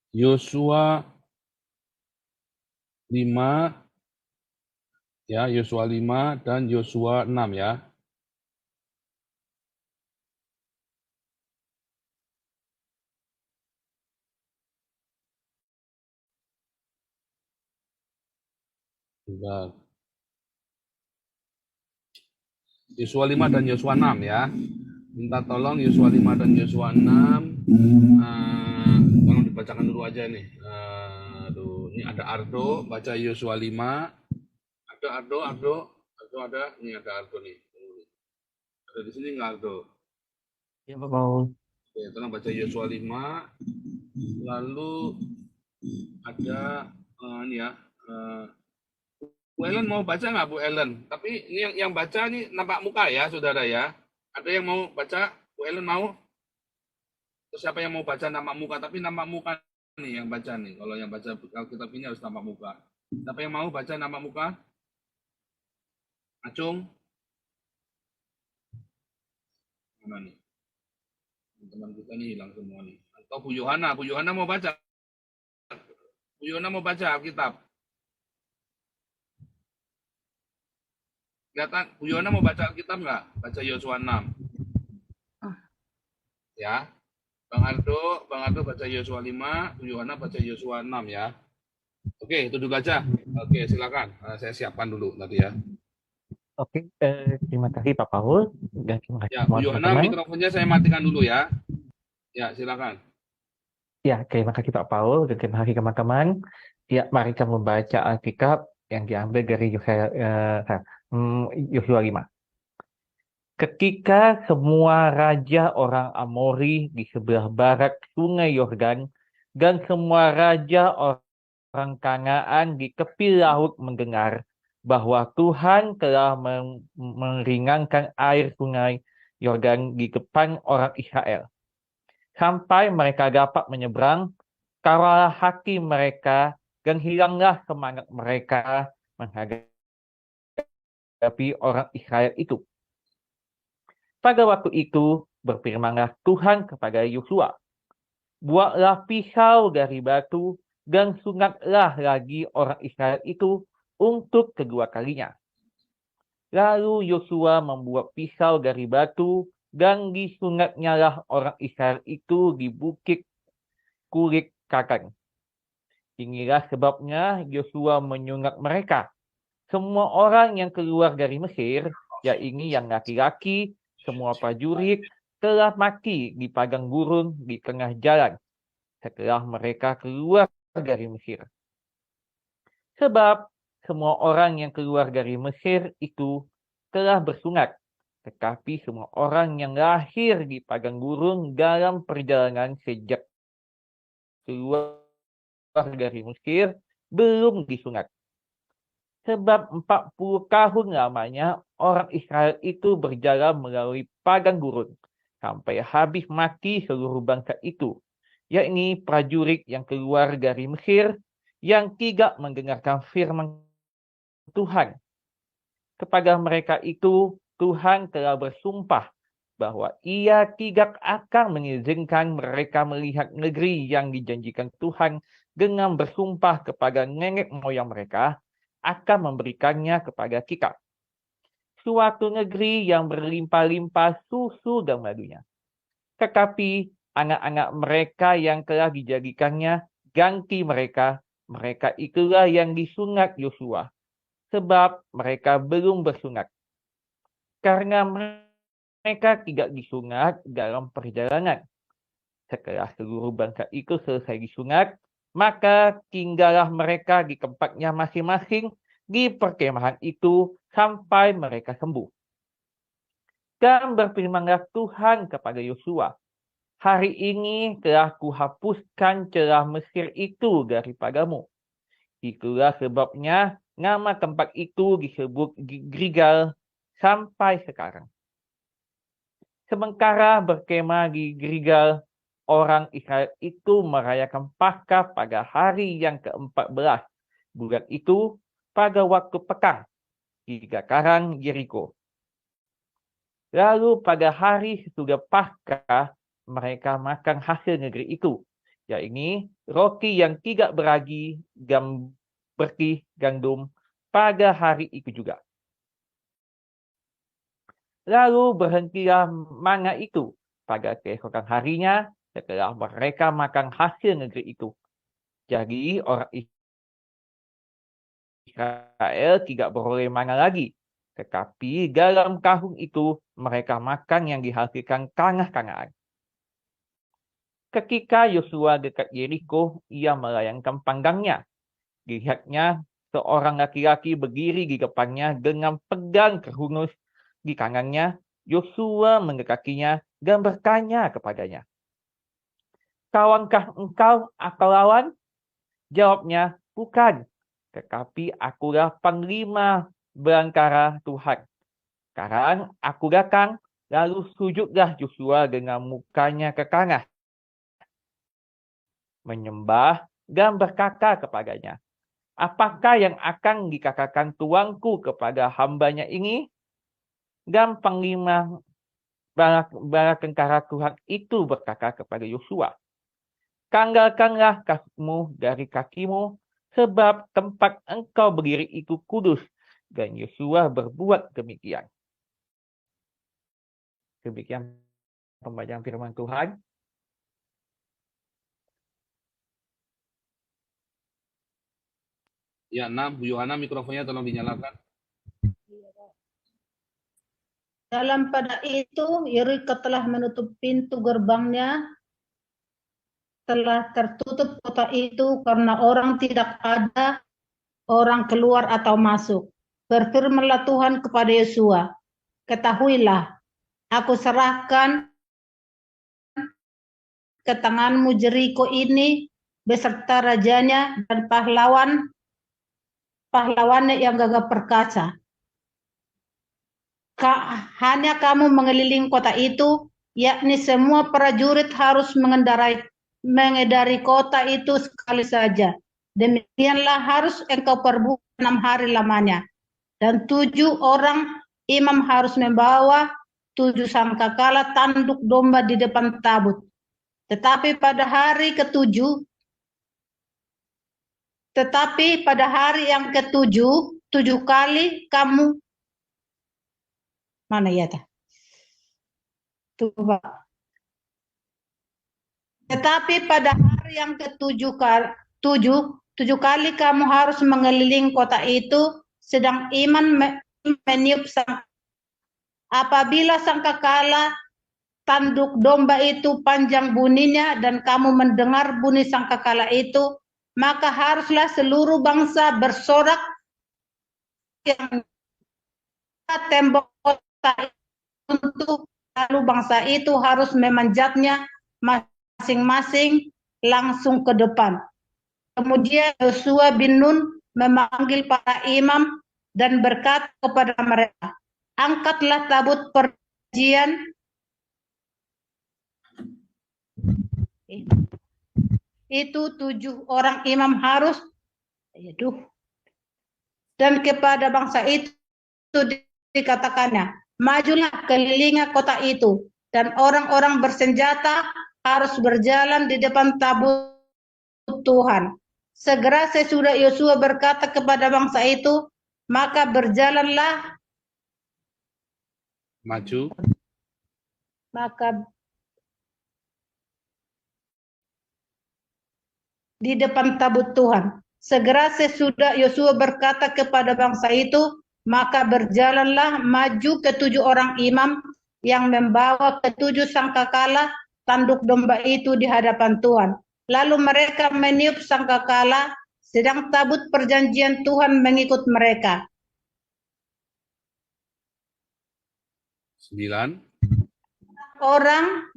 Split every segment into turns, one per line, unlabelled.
Yosua 5, ya, Yosua 5 dan Yosua 6 ya. Bentar. Yosua 5 dan Yosua 6 ya. Minta tolong Yosua 5 dan Yosua 6. Tolong dibacakan dulu aja nih. Aduh, ini ada Ardo, baca Yosua 5. Ada Ardo ada. Ini ada Ardo nih. Ada di sini nggak Ardo?
Ya, Pak Paul.
Oke, tolong baca Yosua 5. Lalu ada ini ya. Bu Ellen mau baca nggak Bu Ellen? Tapi ini yang baca nih nampak muka ya, saudara ya. Ada yang mau baca? Bu Ellen mau? Terus siapa yang mau baca nama muka? Tapi nama muka nih yang baca nih. Kalau yang baca Alkitab ini harus nama muka. Siapa yang mau baca nama muka? Acung? Mana nih? Teman kita nih hilang semua nih. Atau Bu Yohana mau baca? Bu Yohana mau baca Alkitab? Kelihatan Bu Yohana mau baca Alkitab nggak? Baca Yosua 6. Ya. Bang Ardo baca Yosua 5, Bu Yohana baca Yosua 6 ya. Oke, itu dulu aja. Oke, silakan. Saya siapkan dulu tadi ya.
Oke, terima kasih Pak Paul dan terima kasih
Ya, Bu
semua
Yohana
teman-teman.
mikrofonnya saya matikan dulu ya. Ya, silakan.
Ya, terima kasih Pak Paul dan terima kasih teman-teman. Ya, mari kita membaca Alkitab yang diambil dari Yosua 5. Ketika semua raja orang Amori di sebelah barat Sungai Yordan dan semua raja orang Kanaan di tepi laut mendengar bahwa Tuhan telah meringankan air Sungai Yordan di depan orang Israel, sampai mereka dapat menyeberang, kalah hati mereka dan hilanglah semangat mereka menghadapi orang Israel itu. Pada waktu itu berfirmanlah Tuhan kepada Yosua, buatlah pisau dari batu dan sunatlah lagi orang Israel itu untuk kedua kalinya. Lalu Yosua membuat pisau dari batu dan disunatnyalah orang Israel itu di bukit kulit kakan. Inilah sebabnya Yosua menyunat mereka. Semua orang yang keluar dari Mesir, yaitu yang laki-laki, semua prajurit, telah mati di padang gurun di tengah jalan setelah mereka keluar dari Mesir. Sebab semua orang yang keluar dari Mesir itu telah bersunat, tetapi semua orang yang lahir di padang gurun dalam perjalanan sejak keluar dari Mesir belum disunat. Sebab 40 tahun lamanya orang Israel itu berjalan melalui padang gurun sampai habis mati seluruh bangsa itu, yakni prajurit yang keluar dari Mesir yang tidak mendengarkan firman Tuhan. Kepada mereka itu Tuhan telah bersumpah bahwa Ia tidak akan mengizinkan mereka melihat negeri yang dijanjikan Tuhan dengan bersumpah kepada nenek moyang mereka akan memberikannya kepada kita. Suatu negeri yang berlimpah-limpah susu dan madunya. Tetapi anak-anak mereka yang telah dijadikannya ganti mereka, mereka itulah yang disunat Yosua, sebab mereka belum bersunat. Karena mereka tidak disunat dalam perjalanan. Setelah seluruh bangsa itu selesai disunat, maka tinggallah mereka di tempatnya masing-masing di perkemahan itu sampai mereka sembuh. Dan berfirmanlah Tuhan kepada Yosua, hari ini telah kuhapuskan celah Mesir itu daripadamu. Itulah sebabnya nama tempat itu disebut Gilgal sampai sekarang. Sementara berkemah di Gilgal, orang Israel itu merayakan Paskah pada hari yang ke-14 bulan itu pada waktu pekan di dataran Yeriko. Lalu pada hari sesudah Paskah mereka makan hasil negeri itu, yakni roti yang tidak berarti gandum pada hari itu juga. Lalu berhentilah manna itu pada keesokan harinya setelah mereka makan hasil negeri itu. Jadi orang Israel tidak beroleh manna lagi. Tetapi dalam tahun itu mereka makan yang dihasilkan tanah Kanaan. Ketika Yosua dekat Yeriko, ia melayangkan pandangannya. Dilihatnya seorang laki-laki berdiri di depannya dengan pedang terhunus di tangannya. Yosua mendekatinya dan bertanya kepadanya, "Kawankah engkau atau lawan?" Jawabnya, "Bukan, tetapi akulah panglima belantara Tuhan." Sekarang aku datang, lalu sujudlah Yosua dengan mukanya ke tanah, menyembah dan berkata kepadanya, "Apakah yang akan dikatakan tuanku kepada hambanya ini?" Dan panglima bala tentara Tuhan itu berkata kepada Yosua, "Tanggalkanlah kakimu dari kakimu, sebab tempat engkau berdiri itu kudus." Dan Yosua berbuat demikian. Demikian pembacaan firman Tuhan.
Ya, Bu Yohana, mikrofonnya tolong dinyalakan.
Dalam pada itu, Yeriko telah menutup pintu gerbangnya, telah tertutup kota itu karena orang tidak ada orang keluar atau masuk. Berfirmanlah Tuhan kepada Yosua, "Ketahuilah, aku serahkan ke tanganmu Yeriko ini beserta rajanya dan pahlawannya yang gagah perkasa. Hanya kamu mengelilingi kota itu, yakni semua prajurit harus mengedari kota itu sekali saja. Demikianlah harus engkau perbuat 6 hari lamanya. Dan 7 orang imam harus membawa 7 sangkakala tanduk domba di depan tabut. Tetapi pada hari yang ketujuh, 7 kali kamu mana ya, Pak? Tetapi pada hari yang ketujuh kali kamu harus mengelilingi kota itu, sedang imam meniup apabila sangkakala tanduk domba itu panjang bunyinya dan kamu mendengar bunyi sangkakala itu, maka haruslah seluruh bangsa bersorak yang tembok kota untuk, lalu bangsa itu harus memanjatnya masing-masing langsung ke depan. Kemudian Yosua bin Nun memanggil para imam dan berkata kepada mereka, "Angkatlah tabut perjanjian itu." 7 orang imam harus, dan kepada bangsa itu dikatakannya, "Majulah kelilingi kota itu," dan orang-orang bersenjata harus berjalan di depan tabut Tuhan. Segera sesudah Yosua berkata kepada bangsa itu, maka berjalanlah di depan tabut Tuhan. Segera sesudah Yosua berkata kepada bangsa itu, maka berjalanlah maju ke 7 orang imam yang membawa ke 7 sangkakala tanduk domba itu di hadapan Tuhan. Lalu mereka meniup sangkakala, sedang tabut perjanjian Tuhan mengikut mereka.
9.
Orang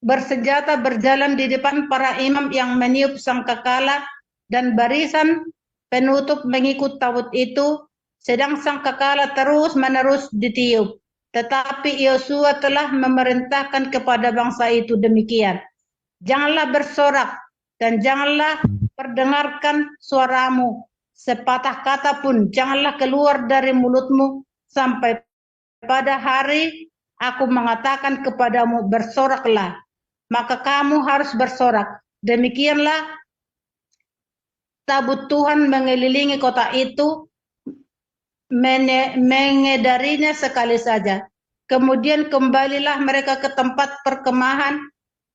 bersenjata berjalan di depan para imam yang meniup sangkakala, dan barisan penutup mengikut tabut itu, sedang sangkakala terus-menerus ditiup. Tetapi Yosua telah memerintahkan kepada bangsa itu demikian, "Janganlah bersorak dan janganlah perdengarkan suaramu, sepatah kata pun janganlah keluar dari mulutmu sampai pada hari aku mengatakan kepadamu, bersoraklah." maka kamu harus bersorak. Demikianlah tabut Tuhan mengelilingi kota itu, mengedarinya sekali saja. Kemudian kembalilah mereka ke tempat perkemahan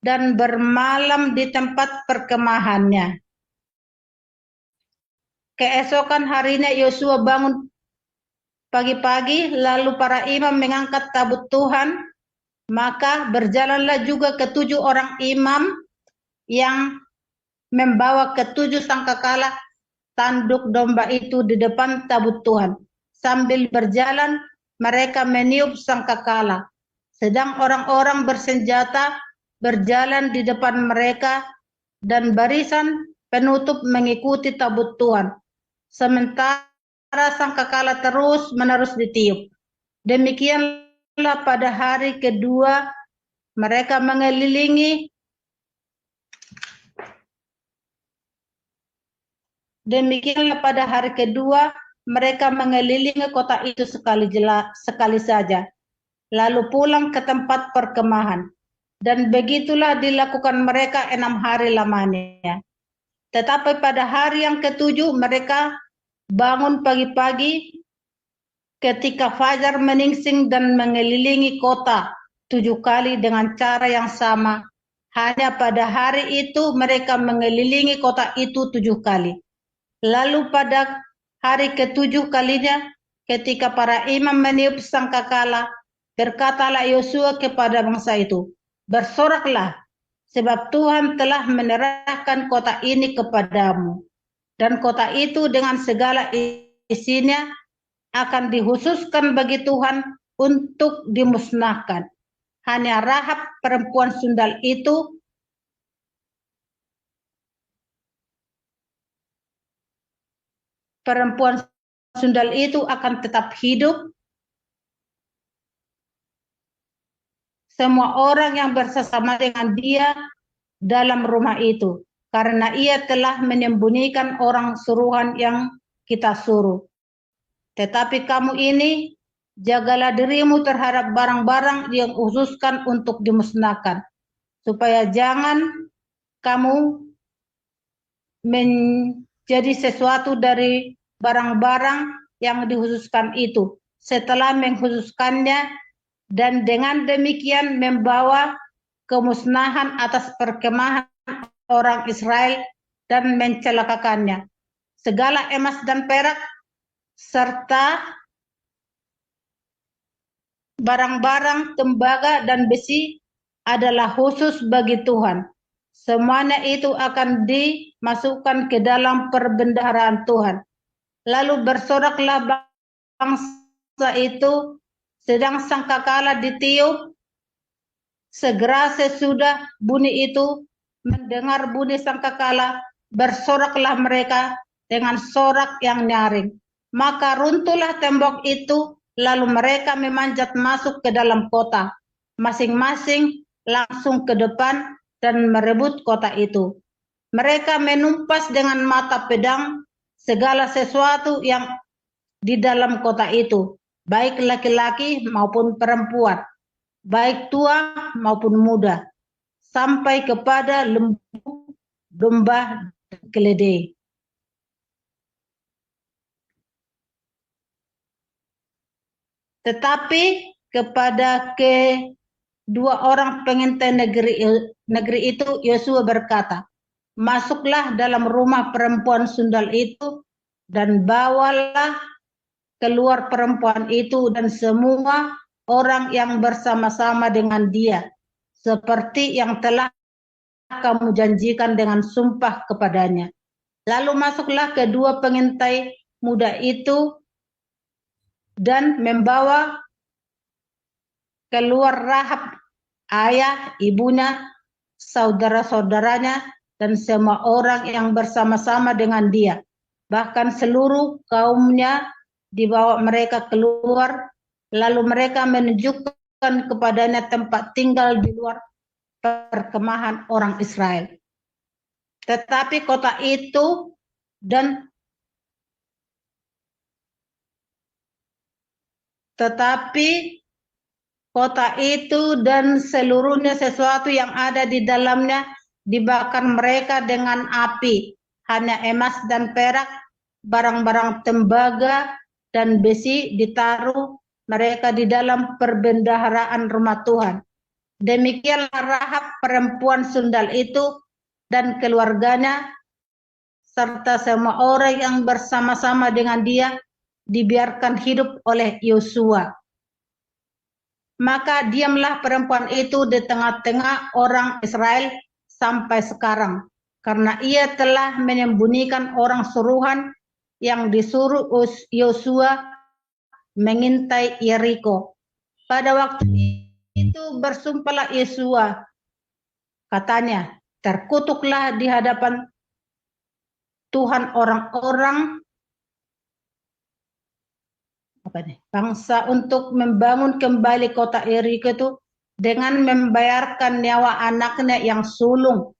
dan bermalam di tempat perkemahannya. Keesokan harinya Yosua bangun pagi-pagi, lalu para imam mengangkat tabut Tuhan. Maka berjalanlah juga ketujuh orang imam yang membawa ketujuh sangkakala tanduk domba itu di depan tabut Tuhan. Sambil berjalan, mereka meniup sangkakala. Sedang orang-orang bersenjata berjalan di depan mereka dan barisan penutup mengikuti tabut Tuhan. Sementara sangkakala terus-menerus ditiup. Demikianlah pada hari kedua mereka mengelilingi kota itu sekali saja, lalu pulang ke tempat perkemahan. Dan begitulah dilakukan mereka 6 hari lamanya. Tetapi pada hari yang ketujuh mereka bangun pagi-pagi ketika fajar menyingsing dan mengelilingi kota 7 kali dengan cara yang sama. Hanya pada hari itu mereka mengelilingi kota itu 7 kali. Lalu pada hari ke-7 kalinya, ketika para imam meniup sangkakala, berkatalah Yosua kepada bangsa itu, bersoraklah, sebab Tuhan telah menyerahkan kota ini kepadamu. Dan kota itu dengan segala isinya akan dikhususkan bagi Tuhan untuk dimusnahkan. Hanya Rahab perempuan sundal itu akan tetap hidup. Semua orang yang bersama dengan dia dalam rumah itu, karena ia telah menyembunyikan orang suruhan yang kita suruh. Tetapi kamu ini, jagalah dirimu terhadap barang-barang yang khususkan untuk dimusnahkan, supaya jangan kamu menjadi sesuatu dari barang-barang yang dikhususkan itu setelah mengkhususkannya, dan dengan demikian membawa kemusnahan atas perkemahan orang Israel dan mencelakakannya. Segala emas dan perak serta barang-barang tembaga dan besi adalah khusus bagi Tuhan. Semuanya itu akan dimasukkan ke dalam perbendaharaan Tuhan. Lalu bersoraklah bangsa itu sedang sangkakala ditiup. Segera sesudah bunyi itu mendengar bunyi sangkakala, bersoraklah mereka dengan sorak yang nyaring. Maka runtuhlah tembok itu, lalu mereka memanjat masuk ke dalam kota, masing-masing langsung ke depan dan merebut kota itu. Mereka menumpas dengan mata pedang segala sesuatu yang di dalam kota itu, baik laki-laki maupun perempuan, baik tua maupun muda, sampai kepada lembu, domba, dan keledai. Tetapi kepada kedua orang pengintai negeri itu Yosua berkata, masuklah dalam rumah perempuan sundal itu dan bawalah keluar perempuan itu dan semua orang yang bersama-sama dengan dia, seperti yang telah kamu janjikan dengan sumpah kepadanya. Lalu masuklah kedua pengintai muda itu dan membawa keluar Rahab, ayah, ibunya, saudara-saudaranya, dan semua orang yang bersama-sama dengan dia. Bahkan seluruh kaumnya dibawa mereka keluar, lalu mereka menunjukkan kepadanya tempat tinggal di luar perkemahan orang Israel. Tetapi kota itu Kota itu dan seluruhnya sesuatu yang ada di dalamnya dibakar mereka dengan api. Hanya emas dan perak, barang-barang tembaga dan besi ditaruh mereka di dalam perbendaharaan rumah Tuhan. Demikianlah Rahab perempuan sundal itu dan keluarganya serta semua orang yang bersama-sama dengan dia dibiarkan hidup oleh Yosua. Maka diamlah perempuan itu di tengah-tengah orang Israel sampai sekarang, karena ia telah menyembunyikan orang suruhan yang disuruh Yosua mengintai Yeriko. Pada waktu itu bersumpahlah Yosua, katanya, terkutuklah di hadapan Tuhan orang-orang bangsa untuk membangun kembali kota Yeriko itu dengan membayarkan nyawa anaknya yang sulung.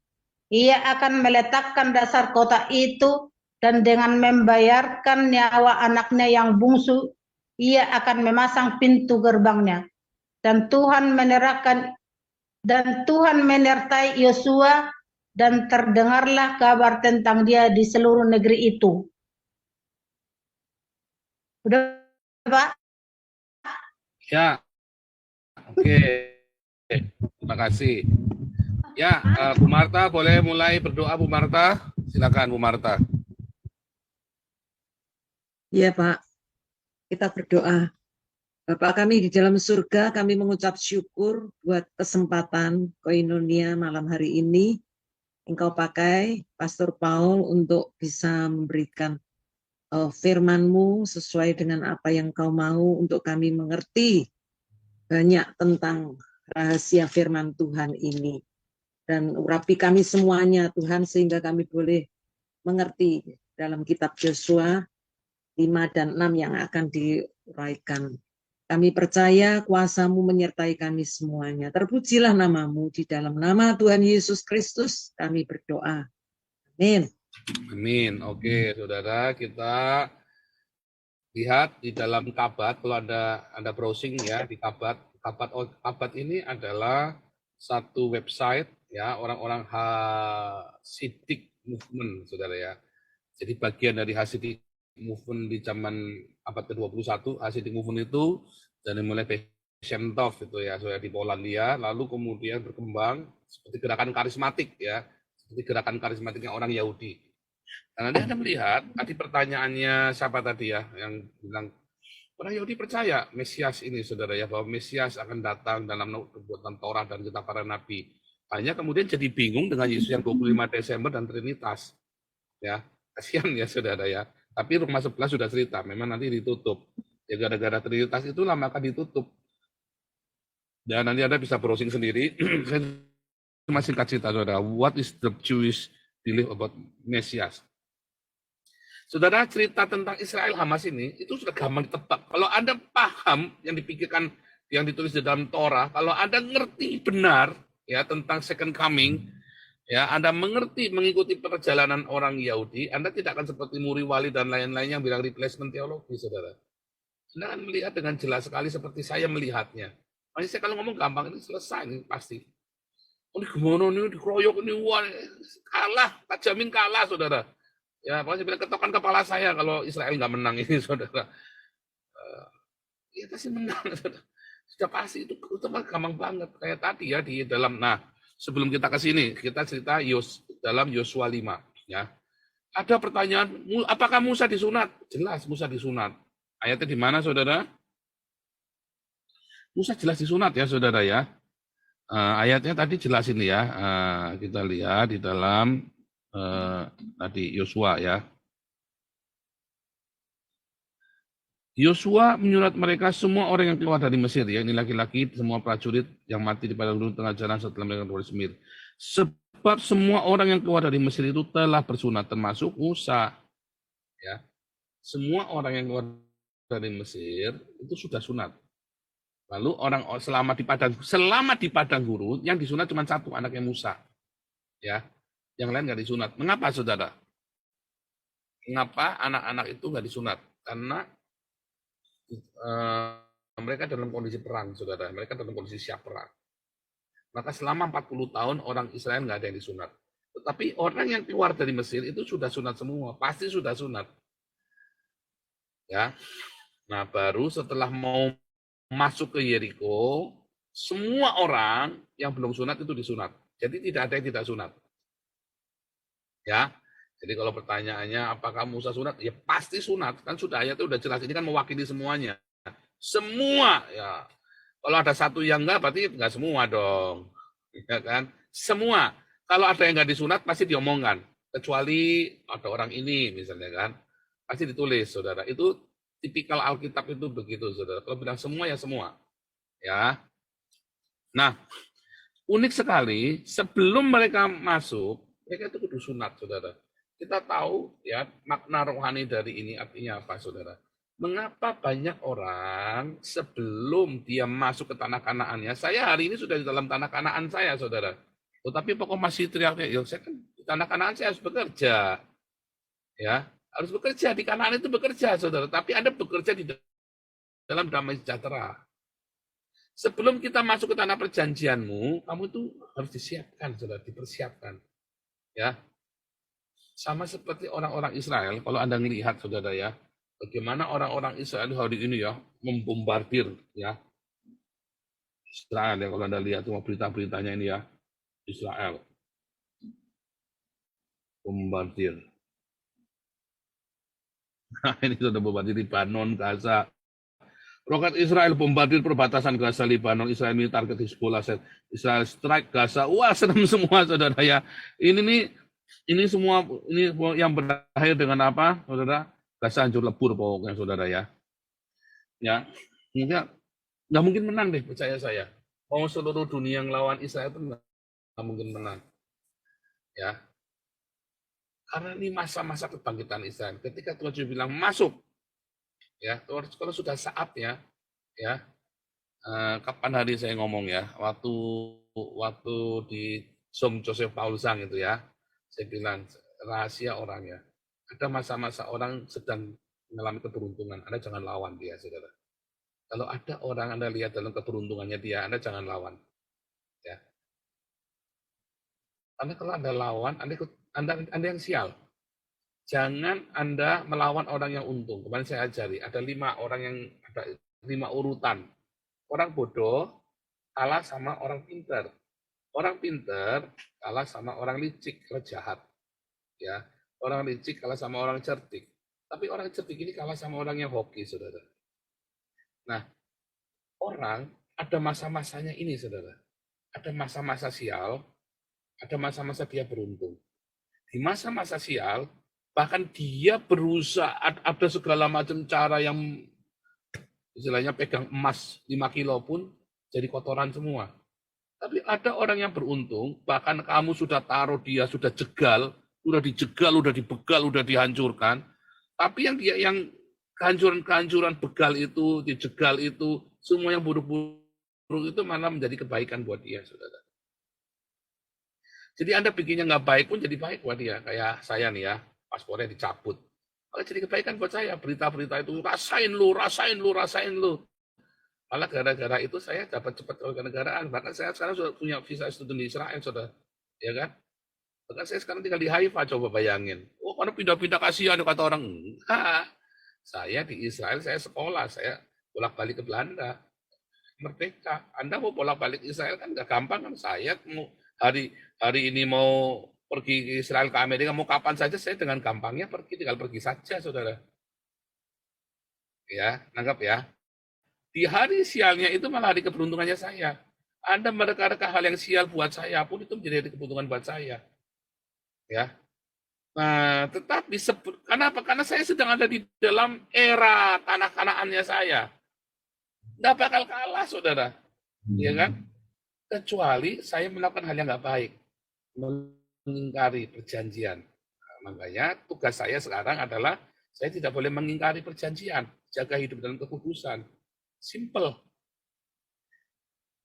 Ia akan meletakkan dasar kota itu dan dengan membayarkan nyawa anaknya yang bungsu, ia akan memasang pintu gerbangnya. Dan Tuhan menyertai Yosua dan terdengarlah kabar tentang dia di seluruh negeri itu. Udah, Pak?
Ya, oke. Terima kasih. Ya, Bu Marta boleh mulai berdoa, Bu Marta. Silakan, Bu Marta.
Ya Pak, kita berdoa. Bapak kami di dalam surga, kami mengucap syukur buat kesempatan koinonia malam hari ini. Engkau pakai Pastor Paul untuk bisa memberikan firman-Mu sesuai dengan apa yang Kau mau untuk kami mengerti banyak tentang rahasia firman Tuhan ini. Dan urapi kami semuanya Tuhan sehingga kami boleh mengerti dalam kitab Yosua 5 dan 6 yang akan diuraikan. Kami percaya kuasa-Mu menyertai kami semuanya. Terpujilah nama-Mu di dalam nama Tuhan Yesus Kristus kami berdoa. Amin.
Amin. Oke, saudara, kita lihat di dalam Kabat, kalau Anda browsing ya di Kabat. Kabat ini adalah satu website ya orang-orang Hasidic movement, saudara ya. Jadi bagian dari Hasidic movement di zaman abad ke-21, Hasidic movement itu dari mulai Beshem Tov itu ya, saudara, di Polandia, lalu kemudian berkembang seperti gerakan karismatik ya, seperti gerakan karismatiknya orang Yahudi. Nah, nanti Anda melihat, tadi pertanyaannya siapa tadi ya, yang bilang, orang Yahudi percaya Mesias ini, saudara ya, bahwa Mesias akan datang dalam perbuatan Torah dan kitab para nabi. Hanya kemudian jadi bingung dengan Yesus yang 25 Desember dan Trinitas. Ya, kasihan ya, saudara ya. Tapi rumah sebelah sudah cerita, memang nanti ditutup. Ya, gara-gara Trinitas itulah maka ditutup. Dan nanti Anda bisa browsing sendiri. Saya cuma singkat cerita, saudara. What is the Jewish belief about Mesias? Saudara, cerita tentang Israel Hamas ini itu sudah gampang ditebak. Kalau Anda paham yang dipikirkan, yang ditulis di dalam Torah, kalau Anda ngerti benar ya tentang second coming, ya Anda mengerti mengikuti perjalanan orang Yahudi, Anda tidak akan seperti Muri Wali dan lain-lainnya yang bilang replacement teologi, saudara. Anda akan melihat dengan jelas sekali seperti saya melihatnya. Makanya saya kalau ngomong gampang ini selesai ini pasti. Oh, ini gimana nih dikeroyok ini, wah, kalah, tak jamin kalah, saudara. Ya, pokoknya bilang ketokan kepala saya kalau Israel nggak menang ini, saudara. Ya pasti menang, saudara. Sudah pasti itu gampang banget kayak tadi ya di dalam. Nah, sebelum kita ke sini, kita cerita dalam Yosua 5 ya. Ada pertanyaan, apakah Musa disunat? Jelas Musa disunat. Ayatnya di mana, saudara? Musa jelas disunat ya, saudara ya. Ayatnya tadi jelas ini ya. Kita lihat di dalam tadi Yosua ya. Yosua menyurat mereka semua orang yang keluar dari Mesir ya, ini laki-laki semua prajurit yang mati di padang gurun tengah jalan setelah mereka keluar dari Mesir. Sebab semua orang yang keluar dari Mesir itu telah bersunat termasuk Musa. Ya. Semua orang yang keluar dari Mesir itu sudah sunat. Lalu orang selama di padang gurun yang disunat cuma satu, anaknya Musa. Ya. Yang lain nggak disunat. Mengapa, saudara? Mengapa anak-anak itu nggak disunat? Karena mereka dalam kondisi perang, saudara. Mereka dalam kondisi siap perang. Maka selama 40 tahun orang Israel nggak ada yang disunat. Tetapi orang yang keluar dari Mesir itu sudah sunat semua, pasti sudah sunat. Ya, nah baru setelah mau masuk ke Yeriko, semua orang yang belum sunat itu disunat. Jadi tidak ada yang tidak sunat. Ya, jadi kalau pertanyaannya apakah Musa sunat? Ya pasti sunat, kan sudah ayatnya udah jelas. Ini kan mewakili semuanya. Semua, ya. Kalau ada satu yang enggak, berarti enggak semua dong. Ya kan? Semua. Kalau ada yang enggak disunat, pasti diomongkan. Kecuali ada orang ini, misalnya kan. Pasti ditulis, saudara. Itu tipikal Alkitab itu begitu, saudara. Kalau bilang semua, ya semua. Ya. Nah, unik sekali, sebelum mereka masuk, mereka itu kudu sunat, saudara. Kita tahu ya makna rohani dari ini artinya apa, saudara. Mengapa banyak orang sebelum dia masuk ke tanah Kanaannya, saya hari ini sudah di dalam tanah Kanaan saya, saudara. Tetapi pokok masih teriaknya, ya saya kan di tanah Kanaan saya harus bekerja. Ya, harus bekerja, di Kanaan itu bekerja, saudara. Tapi Anda bekerja di dalam damai sejahtera. Sebelum kita masuk ke tanah perjanjianmu, kamu itu harus disiapkan, saudara, dipersiapkan. Ya, sama seperti orang-orang Israel. Kalau Anda melihat, saudara ya, bagaimana orang-orang Israel hari ini ya membombardir ya Israel ya. Kalau Anda lihat semua berita-beritanya ini ya, Israel bombardir. Nah, ini sudah bombardir Lebanon, Gaza. Roket Israel bombardir perbatasan Gaza, Lebanon. Israel ini target Hezbollah. Israel strike Gaza. Wah, serem semua, saudara ya. Ini semua ini yang berakhir dengan apa, saudara? Gaza hancur lebur pokoknya, saudara ya. Ya, nggak mungkin menang deh, percaya saya. Mau seluruh dunia yang lawan Israel itu nggak mungkin menang. Ya, karena ini masa-masa kebangkitan Israel. Ketika Tuhan bilang masuk, ya, kalau sudah saatnya, ya, kapan hari saya ngomong ya, waktu di Zoom Joseph Paulsang itu ya. Saya bilang, rahasia orang ya. Ada masa-masa orang sedang mengalami keberuntungan. Anda jangan lawan dia, saudara. Kalau ada orang Anda lihat dalam keberuntungannya dia, Anda jangan lawan. Ya. Karena kalau Anda lawan, Anda yang sial. Jangan Anda melawan orang yang untung. Kemarin saya ajari, ada 5 orang yang ada 5 urutan. Orang bodoh kalah sama orang pintar. Orang pintar kalah sama orang licik, kalau jahat. Ya, orang licik kalah sama orang cerdik. Tapi orang cerdik ini kalah sama orang yang hoki, saudara. Nah, orang ada masa-masanya ini, saudara. Ada masa-masa sial, ada masa-masa dia beruntung. Di masa-masa sial, bahkan dia berusaha, ada segala macam cara yang istilahnya pegang emas 5 kilo pun jadi kotoran semua. Tapi ada orang yang beruntung, bahkan kamu sudah taruh dia, sudah jegal, udah dijegal, udah dibegal, udah dihancurkan. Tapi yang kehancuran-kehancuran begal itu, dijegal itu, semua yang buruk-buruk itu malah menjadi kebaikan buat dia, saudara. Jadi Anda bikinnya nggak baik pun jadi baik buat dia. Kayak saya nih ya, paspornya dicabut. Malah jadi kebaikan buat saya. Berita-berita itu, rasain lu, rasain lu, rasain lu. Malah gara-gara itu saya dapat cepat kewarganegaraan. Bahkan saya sekarang sudah punya visa studi di Israel, saudara. Ya kan? Bahkan saya sekarang tinggal di Haifa, coba bayangin. Oh, karena pindah-pindah kasihan, kata orang. Enggak. Saya di Israel, saya sekolah. Saya bolak-balik ke Belanda. Merdeka. Anda mau bolak-balik Israel kan nggak gampang kan. Saya mau hari ini mau pergi ke Israel ke Amerika, mau kapan saja saya dengan gampangnya tinggal pergi saja, saudara. Ya, nangkap ya. Di hari sialnya itu malah hari keberuntungannya saya. Anda mereka-reka hal yang sial buat saya pun itu menjadi hari keberuntungan buat saya. Ya. Nah, tetapi kenapa? Karena saya sedang ada di dalam era tanah Kanaannya saya. Nggak bakal kalah, saudara. Ya kan? Kecuali saya melakukan hal yang nggak baik. Mengingkari perjanjian. Nah, makanya tugas saya sekarang adalah saya tidak boleh mengingkari perjanjian. Jaga hidup dalam kekudusan. Simple.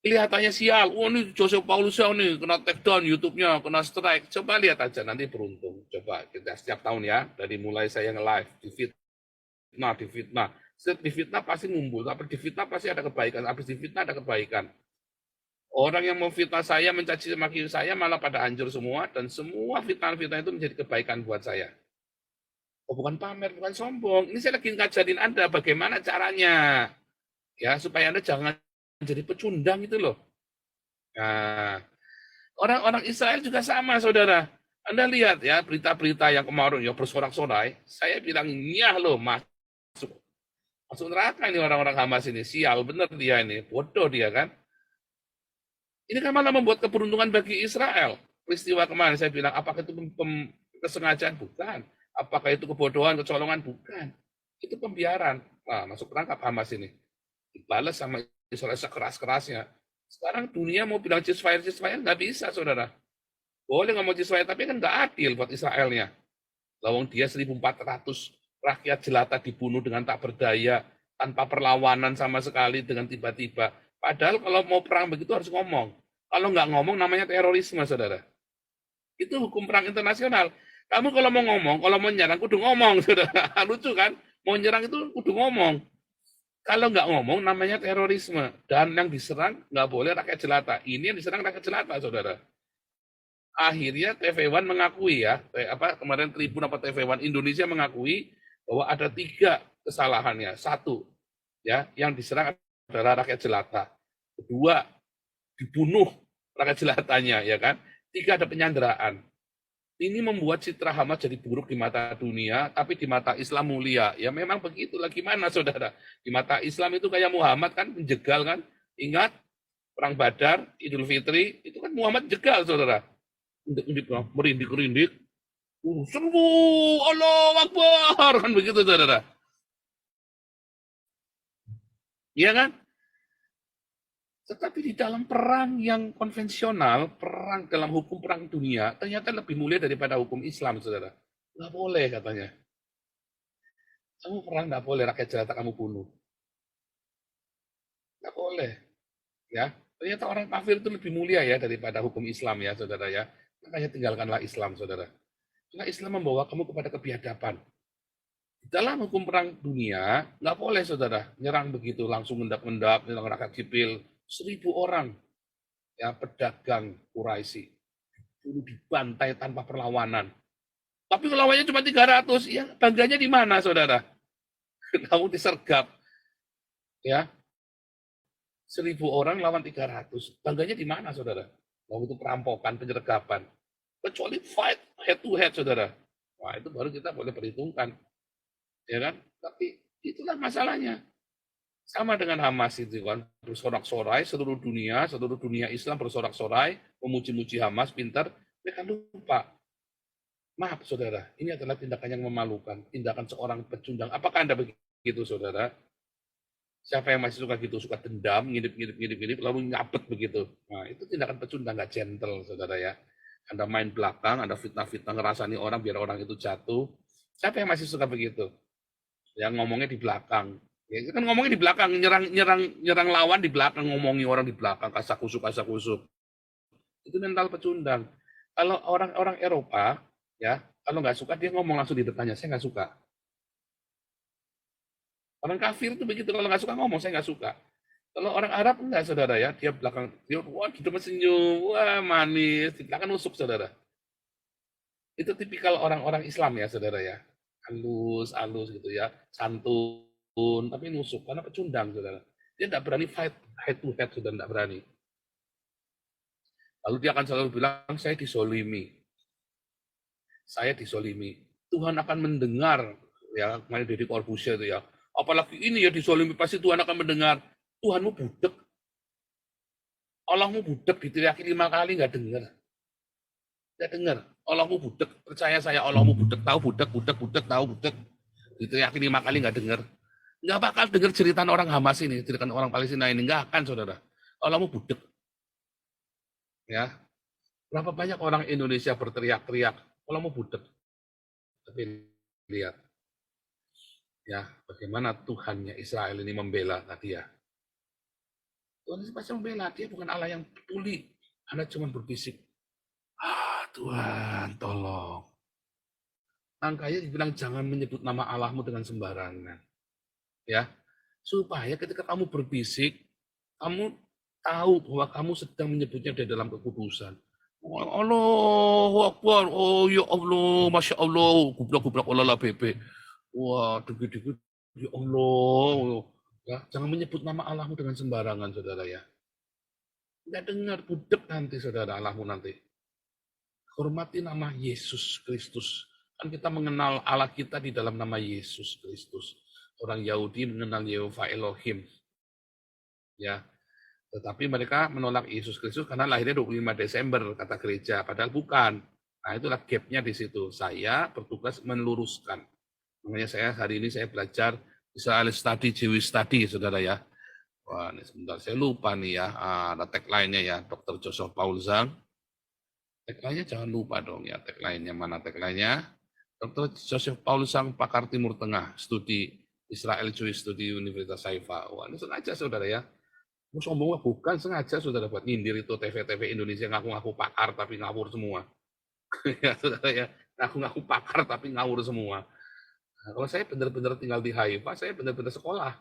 Kelihatannya sial. Oh, ini Joseph Paulus nih kena take down YouTube-nya, kena strike. Coba lihat aja nanti beruntung. Coba kita setiap tahun ya, dari mulai saya nge-live di fitnah, Difitnah pasti ngumpul, tapi difitnah pasti ada kebaikan, habis difitnah ada kebaikan. Orang yang memfitnah saya, mencaci maki saya malah pada hancur semua, dan semua fitnah-fitnah itu menjadi kebaikan buat saya. Oh, bukan pamer, bukan sombong. Ini saya lagi ngajarin Anda bagaimana caranya, ya, supaya Anda jangan jadi pecundang itu loh. Nah, orang-orang Israel juga sama, saudara. Anda lihat ya berita-berita yang kemarin ya bersorak-sorai. Saya bilang nyah loh, masuk neraka ini orang-orang Hamas ini. Sial bener dia ini, bodoh dia kan. Ini kan malah membuat keberuntungan bagi Israel. Peristiwa kemarin saya bilang, apakah itu kesengajaan? Bukan. Apakah itu kebodohan, kecolongan? Bukan. Itu pembiaran. Nah, masuk perangkap Hamas ini. Dibalas sama Israel sekeras-kerasnya. Sekarang dunia mau bilang ceasefire, nggak bisa, saudara. Boleh ngomong ceasefire, tapi kan nggak adil buat Israelnya. Lawang dia 1.400 rakyat jelata dibunuh dengan tak berdaya, tanpa perlawanan sama sekali dengan tiba-tiba. Padahal kalau mau perang begitu harus ngomong. Kalau nggak ngomong namanya terorisme, saudara. Itu hukum perang internasional. Kamu kalau mau ngomong, kalau mau nyerang, kudu ngomong, saudara. Lucu kan? Mau nyerang itu kudu ngomong. Kalau nggak ngomong namanya terorisme. Dan yang diserang nggak boleh rakyat jelata. Ini yang diserang rakyat jelata, saudara. Akhirnya TV One mengakui ya, kemarin Tribun apa TV One Indonesia mengakui bahwa ada 3 kesalahannya. 1, ya, yang diserang adalah rakyat jelata. 2, dibunuh rakyat jelatanya, ya kan. 3, ada penyanderaan. Ini membuat citra Hamas jadi buruk di mata dunia, tapi di mata Islam mulia. Ya memang begitulah, gimana saudara. Di mata Islam itu kayak Muhammad kan menjegal kan. Ingat perang Badar, Idul Fitri, itu kan Muhammad jegal saudara. Merindik-rindik. Serbu, Allah Akbar, kan begitu saudara. Iya kan? Tetapi di dalam perang yang konvensional, perang dalam hukum perang dunia, ternyata lebih mulia daripada hukum Islam, saudara. Nggak boleh katanya. Kamu perang nggak boleh, rakyat jelata kamu bunuh. Nggak boleh. Ya, ternyata orang kafir itu lebih mulia ya daripada hukum Islam ya, saudara ya. Makanya tinggalkanlah Islam, saudara. Karena Islam membawa kamu kepada kebiadaban. Di dalam hukum perang dunia, nggak boleh, saudara, nyerang begitu, langsung mendap-mendap, nyerang rakyat sipil. 1.000 orang ya pedagang Quraisy dulu dibantai tanpa perlawanan. Tapi lawannya cuma 300, ya bangganya di mana saudara? Kamu disergap ya 1.000 orang lawan 300, bangganya di mana saudara? Waktu itu perampokan, penyergapan. Kecuali fight head to head saudara. Wah itu baru kita boleh perhitungkan, ya kan? Tapi itulah masalahnya. Sama dengan Hamas itu kan, bersorak-sorai seluruh dunia Islam bersorak-sorai, memuji-muji Hamas, pintar, mereka lupa. Maaf saudara, ini adalah tindakan yang memalukan, tindakan seorang pecundang. Apakah Anda begitu saudara? Siapa yang masih suka gitu, suka dendam, ngidip, lalu nyabet begitu. Nah itu tindakan pecundang, nggak gentle saudara ya. Anda main belakang, Anda fitnah-fitnah, ngerasani orang biar orang itu jatuh. Siapa yang masih suka begitu? Yang ngomongnya di belakang. Ya, kan ngomongnya di belakang, nyerang lawan di belakang, ngomongi orang di belakang, kasak-kusuk. Itu mental pecundang. Kalau orang-orang Eropa, ya, kalau nggak suka dia ngomong langsung di depannya, saya nggak suka. Orang kafir itu begitu, kalau nggak suka ngomong, saya nggak suka. Kalau orang Arab enggak, saudara ya, dia belakang, dia wah di depan senyum, wah manis, di belakang nusuk, saudara. Itu tipikal orang-orang Islam ya, saudara ya. Halus gitu ya, santun, tapi nusuk karena pecundang, saudara. Dia tidak berani fight head to head, saudara, tidak berani. Lalu dia akan selalu bilang, saya disolimi. Saya disolimi. Tuhan akan mendengar, ya, kemarin Deddy Corbuzier itu ya. Apalagi ini ya disolimi, pasti Tuhan akan mendengar. Tuhanmu budek. Allahmu budek, diteriaki 5 kali, nggak dengar. Nggak dengar. Allahmu budek, percaya saya, Allahmu budek, tahu budek, tahu budek. Diteriaki 5 kali, nggak dengar. Nggak bakal dengar cerita orang Hamas ini, cerita orang Palestina ini, nggak akan, saudara. Allahmu budek. Ya, berapa banyak orang Indonesia berteriak-teriak, Allahmu budek. Tapi lihat, ya, bagaimana Tuhannya Israel ini membela tadi ya. Tuhan pasti membela, dia bukan Allah yang peduli. Anda cuma berbisik, Tuhan, tolong. Makanya dibilang jangan menyebut nama Allahmu dengan sembarangan. ya. Supaya ketika kamu berbisik, kamu tahu bahwa kamu sedang menyebutnya di dalam kekudusan. Allahu Akbar, oh ya Allah, Masya Allah, gubrak-gubrak olala bebek. Wah, dikit-dikit, ya Allah. Ya, jangan menyebut nama Allahmu dengan sembarangan, saudara ya. Nggak dengar, budek nanti, saudara, Allahmu nanti. Hormati nama Yesus Kristus. Kan kita mengenal Allah kita di dalam nama Yesus Kristus. Orang Yahudi mengenal Yehova Elohim. Ya, tetapi mereka menolak Yesus Kristus karena lahirnya 25 Desember, kata gereja. Padahal bukan. Nah, itulah gap-nya di situ. Saya bertugas meluruskan. Makanya hari ini saya belajar Israel Study, Jewish Study, saudara ya. Wah, ini sebentar. Saya lupa nih ya. Ada tagline-nya ya, Dr. Joseph Paulzang. Tagline-nya jangan lupa dong ya. Tagline-nya mana tagline-nya? Dr. Joseph Paulzang, pakar Timur Tengah, studi Israel Jewish Study Universitas Haifa. Wah, ini sengaja, saudara ya. Mau sombong bukan, sengaja saudara buat nyindir itu TV Indonesia ngaku-ngaku pakar tapi ngawur semua. Ya saudara ya, ngaku-ngaku pakar tapi ngawur semua. Nah, kalau saya benar-benar tinggal di Haifa, saya benar-benar sekolah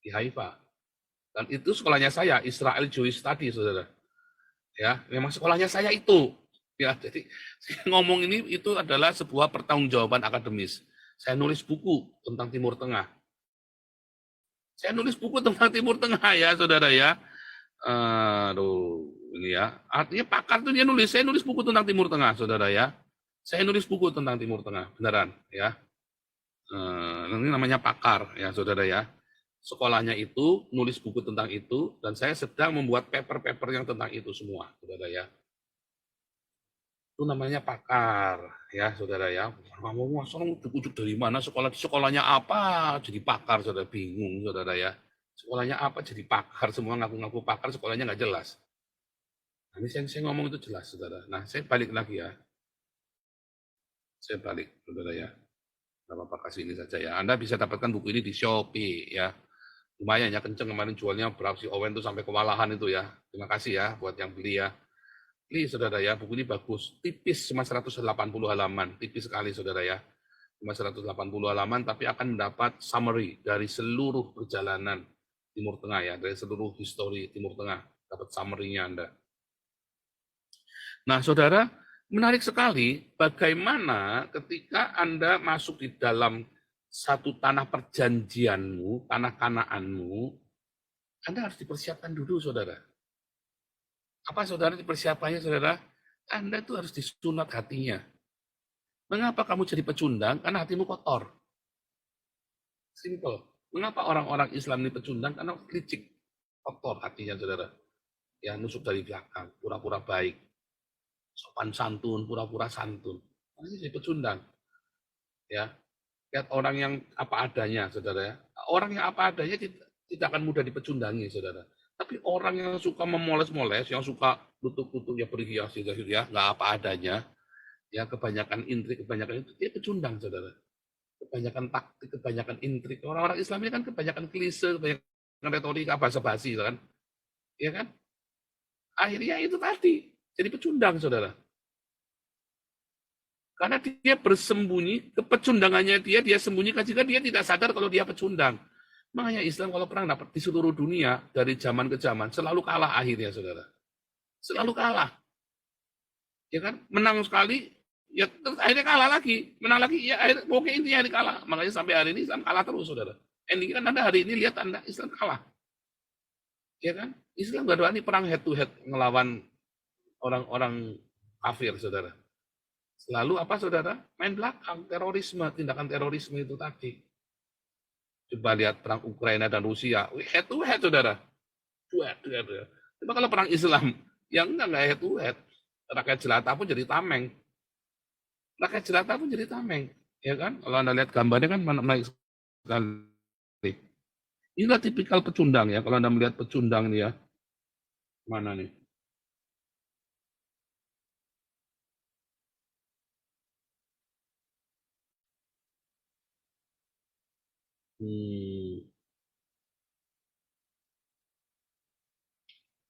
di Haifa. Dan itu sekolahnya saya, Israel Jewish Study, saudara. Ya, memang sekolahnya saya itu. Ya, jadi ngomong ini itu adalah sebuah pertanggungjawaban akademis. Saya nulis buku tentang Timur Tengah. Saya nulis buku tentang Timur Tengah ya, saudara ya. Aduh, ini ya. Artinya pakar tuh dia nulis. Saya nulis buku tentang Timur Tengah, saudara ya. Saya nulis buku tentang Timur Tengah, beneran ya. Ini namanya pakar ya, saudara ya. Sekolahnya itu nulis buku tentang itu, dan saya sedang membuat paper-paper yang tentang itu semua, saudara ya. Itu namanya pakar ya, saudara ya. Kamu ujuk-ujuk dari mana, sekolahnya apa jadi pakar, saudara, bingung, saudara ya. Sekolahnya apa jadi pakar, semua ngaku-ngaku pakar, sekolahnya nggak jelas. Nah, ini saya ngomong itu jelas, saudara. Nah, saya balik lagi ya. Saya balik, saudara ya. Nggak apa-apa, kasih ini saja ya. Anda bisa dapatkan buku ini di Shopee ya. Lumayan ya, kenceng kemarin jualnya, berapa si Owen tuh sampai kewalahan itu ya. Terima kasih ya buat yang beli ya. Ini saudara ya, buku ini bagus, tipis, cuma 180 halaman, tipis sekali saudara ya, cuma 180 halaman, tapi akan mendapat summary dari seluruh perjalanan Timur Tengah ya, dari seluruh histori Timur Tengah, dapat summary-nya Anda. Nah saudara, menarik sekali bagaimana ketika Anda masuk di dalam satu tanah perjanjianmu, tanah Kanaanmu, Anda harus dipersiapkan dulu saudara. Apa saudara persiapannya saudara? Anda tuh harus disunat hatinya. Mengapa kamu jadi pecundang? Karena hatimu kotor. Simple. Mengapa orang-orang Islam ini pecundang? Karena licik, kotor hatinya saudara. Ya, nusuk dari belakang, pura-pura baik, sopan santun, pura-pura santun. Ini jadi pecundang. Ya, lihat orang yang apa adanya saudara. Ya. Orang yang apa adanya tidak akan mudah dipecundangi saudara. Tapi orang yang suka memoles-moles, yang suka tutup-tutup ya berhias gitu ya, nggak apa adanya, ya kebanyakan intrik, kebanyakan itu dia pecundang, saudara. Kebanyakan taktik, kebanyakan intrik. Orang-orang Islam ini kan kebanyakan klise, kebanyakan retorika, basa-basi, kan? Ya kan? Akhirnya itu tadi jadi pecundang, saudara. Karena dia bersembunyi, kepecundangannya dia sembunyikan jika dia tidak sadar kalau dia pecundang. Makanya Islam kalau perang dapat di seluruh dunia dari zaman ke zaman selalu kalah akhirnya saudara, selalu kalah, ya kan, menang sekali, ya terus akhirnya kalah lagi, menang lagi, ya akhirnya pokoknya intinya kalah. Makanya sampai hari ini Islam kalah terus saudara. Ini kan Anda hari ini lihat Anda Islam kalah, ya kan, Islam gak berani perang head to head ngelawan orang-orang kafir saudara. Selalu apa saudara? Main belakang, terorisme, tindakan terorisme itu tadi. Coba lihat perang Ukraina dan Rusia, head to head saudara. Coba kalau perang Islam, yang enggak head to head, rakyat jelata pun jadi tameng. Rakyat jelata pun jadi tameng, ya kan? Kalau Anda lihat gambarnya kan menarik sekali. Inilah tipikal pecundang ya. Kalau Anda melihat pecundang nih ya, mana nih?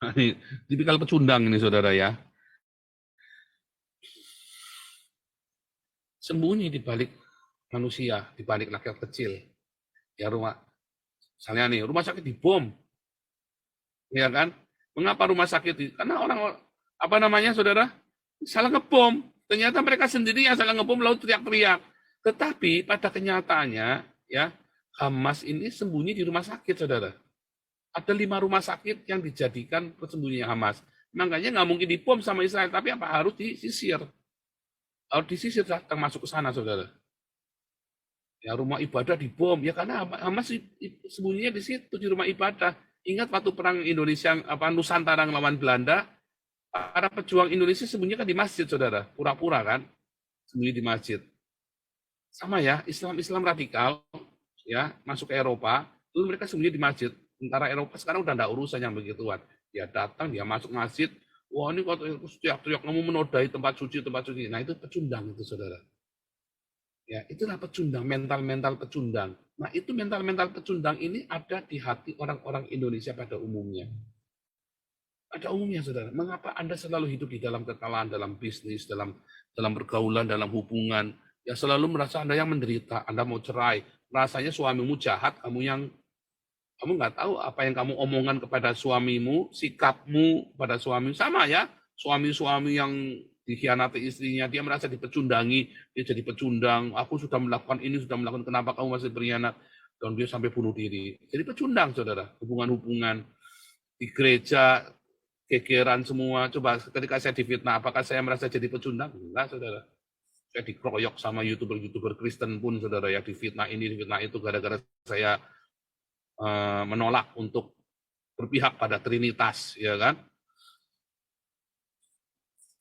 Nah, ini tipikal pecundang ini saudara ya. Sembunyi di balik manusia, di balik rakyat kecil. Ya misalnya nih, rumah sakit dibom. Ya kan? Mengapa rumah sakit? Karena orang, apa namanya saudara? Salah ngebom. Ternyata mereka sendiri yang salah ngebom lalu teriak-teriak. Tetapi pada kenyataannya, ya, Hamas ini sembunyi di rumah sakit, saudara. Ada 5 rumah sakit yang dijadikan persembunyian Hamas. Makanya nggak mungkin dibom sama Israel, tapi apa harus disisir. Harus disisir, termasuk ke sana, saudara. Ya, rumah ibadah dibom, ya karena Hamas sembunyinya di situ, di rumah ibadah. Ingat waktu perang Indonesia, Nusantara melawan Belanda, para pejuang Indonesia sembunyinya kan di masjid, saudara. Pura-pura kan, sembunyi di masjid. Sama ya, Islam radikal, ya masuk ke Eropa, dulu mereka sembunyi di masjid. Sementara Eropa sekarang udah enggak urusan yang begituan. Dia datang, dia masuk masjid, wah ini kok teriak-teriak kamu menodai tempat suci. Nah itu pecundang itu, saudara. Ya, itulah pecundang, mental-mental pecundang. Nah, itu mental-mental pecundang ini ada di hati orang-orang Indonesia pada umumnya. Pada umumnya, saudara. Mengapa Anda selalu hidup di dalam kekalahan, dalam bisnis, dalam pergaulan, dalam hubungan? Ya selalu merasa Anda yang menderita, Anda mau cerai. Rasanya suamimu jahat, kamu nggak tahu apa yang kamu omongan kepada suamimu, sikapmu pada suamimu. Sama ya, suami-suami yang dikhianati istrinya, dia merasa dipecundangi, dia jadi pecundang, aku sudah melakukan ini, kenapa kamu masih berkhianat? Dan dia sampai bunuh diri. Jadi pecundang, saudara. Hubungan-hubungan di gereja, gegeran semua. Coba ketika saya difitnah, apakah saya merasa jadi pecundang? Enggak, saudara. Saya dikeroyok sama YouTuber Kristen pun, saudara, ya difitnah ini, difitnah itu, gara-gara saya menolak untuk berpihak pada Trinitas, ya kan?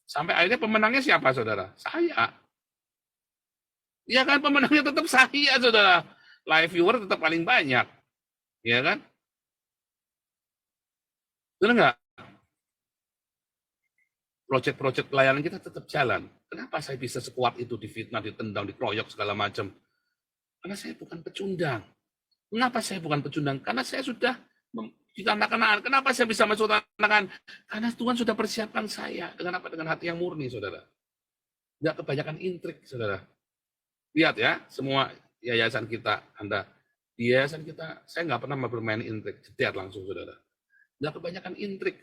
Sampai akhirnya pemenangnya siapa, saudara? Saya. Ya kan, pemenangnya tetap saya, saudara. Live viewer tetap paling banyak. Ya kan? Benar nggak? Proyek-proyek pelayanan kita tetap jalan. Kenapa saya bisa sekuat itu difitnah, ditendang, dikeroyok, segala macam? Karena saya bukan pecundang. Mengapa saya bukan pecundang? Karena saya sudah di tanah Kanaan. Kenapa saya bisa masuk tanah Kanaan? Karena Tuhan sudah persiapkan saya. Dengan apa? Dengan hati yang murni, saudara. Nggak kebanyakan intrik, saudara. Lihat ya, semua yayasan kita, Anda. Di yayasan kita, saya nggak pernah bermain intrik. Jediat langsung, saudara. Nggak kebanyakan intrik.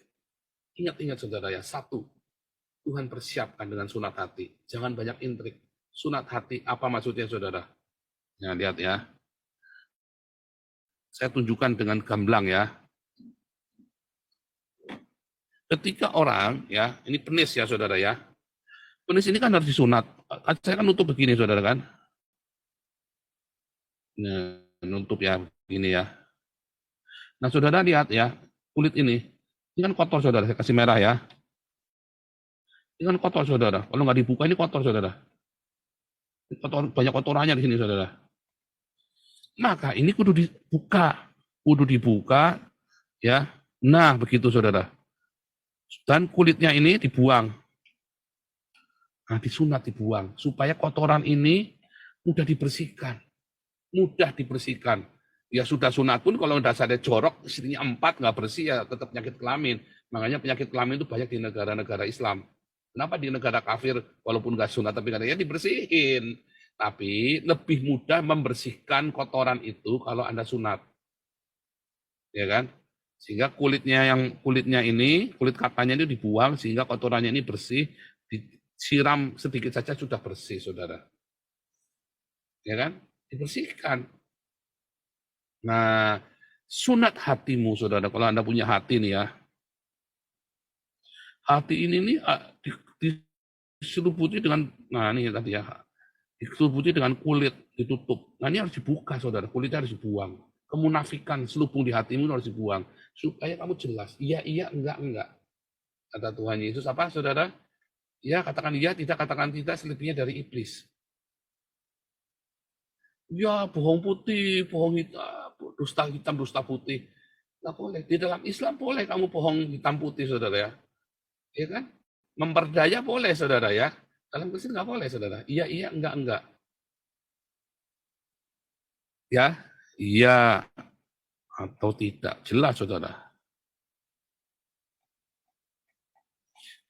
Ingat-ingat, saudara ya. Satu, Tuhan persiapkan dengan sunat hati. Jangan banyak intrik. Sunat hati, apa maksudnya, saudara? Nah, lihat ya. Saya tunjukkan dengan gamblang ya. Ketika orang, ya, ini penis ya, saudara ya. Penis ini kan harus disunat. Saya kan nutup begini, saudara kan. Nah, nutup ya, begini ya. Nah, saudara lihat ya, kulit ini kan kotor, saudara. Saya kasih merah ya. Ini kan kotor, saudara. Kalau nggak dibuka, ini kotor, saudara. Kotor, banyak kotorannya di sini, saudara. Maka ini kudu dibuka, ya. Nah, begitu, saudara. Dan kulitnya ini dibuang. Nah, disunat, dibuang. Supaya kotoran ini mudah dibersihkan. Ya sudah sunat pun kalau dasarnya jorok, istrinya 4, nggak bersih, ya tetap penyakit kelamin. Makanya penyakit kelamin itu banyak di negara-negara Islam. Kenapa di negara kafir, walaupun nggak sunat, tapi katanya dibersihin. Tapi lebih mudah membersihkan kotoran itu kalau Anda sunat. Ya kan? Sehingga kulit katanya itu dibuang, sehingga kotorannya ini bersih, disiram sedikit saja sudah bersih, saudara. Ya kan? Dibersihkan. Nah, sunat hatimu, saudara. Kalau Anda punya hati nih ya. Hati ini nih diseliputi dengan, nah ini tadi ya, diseliputi dengan kulit, ditutup. Nah ini harus dibuka, saudara. Kulitnya harus dibuang. Kemunafikan selubung di hatimu harus dibuang. Supaya kamu jelas. Iya, enggak. Kata Tuhan Yesus apa, saudara? Ya, katakan iya, tidak, katakan tidak, selebihnya dari iblis. Ya, bohong putih, bohong hitam, dusta hitam, dusta putih. Nggak boleh. Di dalam Islam boleh kamu bohong hitam putih, saudara ya. Ya kan? Memperdaya boleh, saudara ya. Dalam Kristen nggak boleh, saudara. Iya, enggak. Ya, iya atau tidak. Jelas, saudara.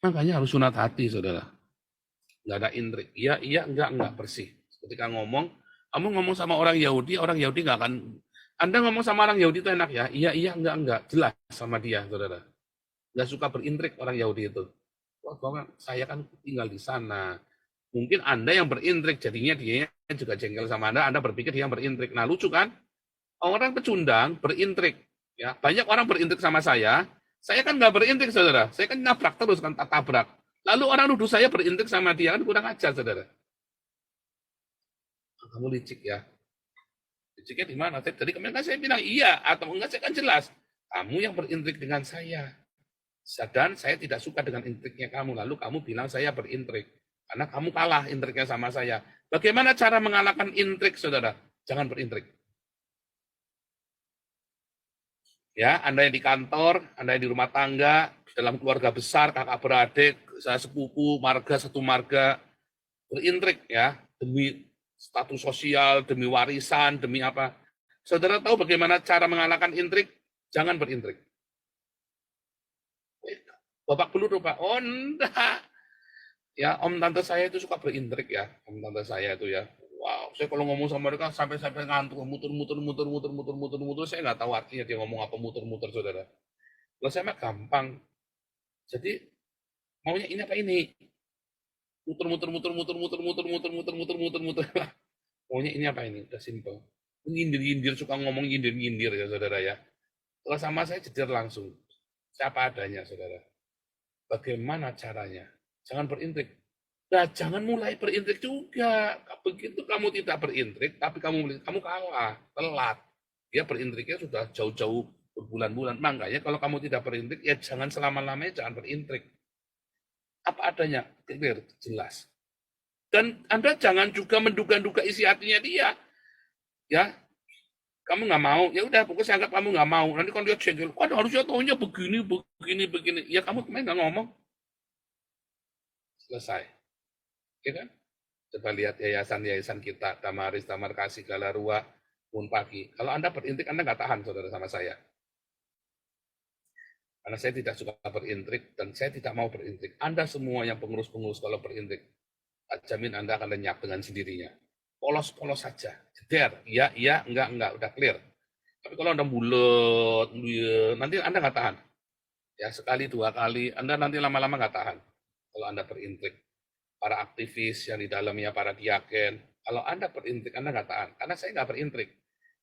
Makanya harus sunat hati, saudara. Nggak ada intrik. Iya, enggak. Bersih. Ketika kamu ngomong sama orang Yahudi nggak akan Anda ngomong sama orang Yahudi itu enak ya? Iya, iya, enggak. Jelas sama dia, saudara. Nggak suka berintrik orang Yahudi itu. Wah, saya kan tinggal di sana. Mungkin Anda yang berintrik, jadinya dia juga jengkel sama Anda berpikir dia yang berintrik. Nah, lucu kan? Orang pecundang berintrik. Ya, banyak orang berintrik sama saya kan nggak berintrik, saudara. Saya kan nabrak terus, kan tabrak. Lalu orang nuduh saya berintrik sama dia, kan kurang ajar, saudara. Kamu licik ya. Liciknya di mana? Tadi kemarin kan saya bilang iya, atau enggak, saya kan jelas. Kamu yang berintrik dengan saya. Dan saya tidak suka dengan intriknya kamu. Lalu kamu bilang saya berintrik. Karena kamu kalah intriknya sama saya. Bagaimana cara mengalahkan intrik, saudara? Jangan berintrik. Ya, Anda yang di kantor, Anda yang di rumah tangga, dalam keluarga besar, kakak beradik, saya sepupu, marga, satu marga, berintrik ya, demi status sosial, demi warisan, demi apa. Saudara tahu bagaimana cara mengalahkan intrik? Jangan berintrik. Bapak belur, Pak. Oh, enggak. Ya, om tante saya itu suka berintrik ya, om tante saya itu ya. Wow, saya kalau ngomong sama mereka sampai ngantuk, muter, saya nggak tahu artinya dia ngomong apa muter-muter, saudara. Kalau saya mah gampang. Jadi maunya ini apa ini? Muter. Maunya ini apa ini? Udah simple. Nyindir-nyindir, suka ngomong nyindir-nyindir ya, saudara ya. Kalau sama saya jeder langsung. Siapa adanya, saudara. Bagaimana caranya? Jangan berintrik. Nah, jangan mulai berintrik juga. Begitu kamu tidak berintrik, tapi kamu kalah, telat. Dia berintriknya sudah jauh-jauh berbulan-bulan. Makanya kalau kamu tidak berintrik, ya jangan selama-lamanya jangan berintrik. Apa adanya, clear, jelas. Dan Anda jangan juga menduga-duga isi hatinya dia. Ya, kamu nggak mau, ya udah pokoknya saya anggap kamu nggak mau. Nanti kalau dia jengkel, kan harusnya tahunya begini. Ya kamu kemarin nggak ngomong. Selesai. Ya kan? Coba lihat yayasan-yayasan kita, Damaris, Damar Kasih, Galarua, Munpagi. Kalau Anda berintrik, Anda nggak tahan, saudara, sama saya. Karena saya tidak suka berintrik, dan saya tidak mau berintrik. Anda semua yang pengurus-pengurus kalau berintrik, jamin Anda akan lenyap dengan sendirinya. Polos-polos saja. Jeder, iya, enggak, udah clear. Tapi kalau Anda bulet, nanti Anda nggak tahan. Ya, sekali, dua kali, Anda nanti lama-lama nggak tahan. Kalau Anda berintrik. Para aktivis yang di dalamnya, para diaken, kalau Anda berintrik, Anda nggak tahan. Karena saya nggak berintrik.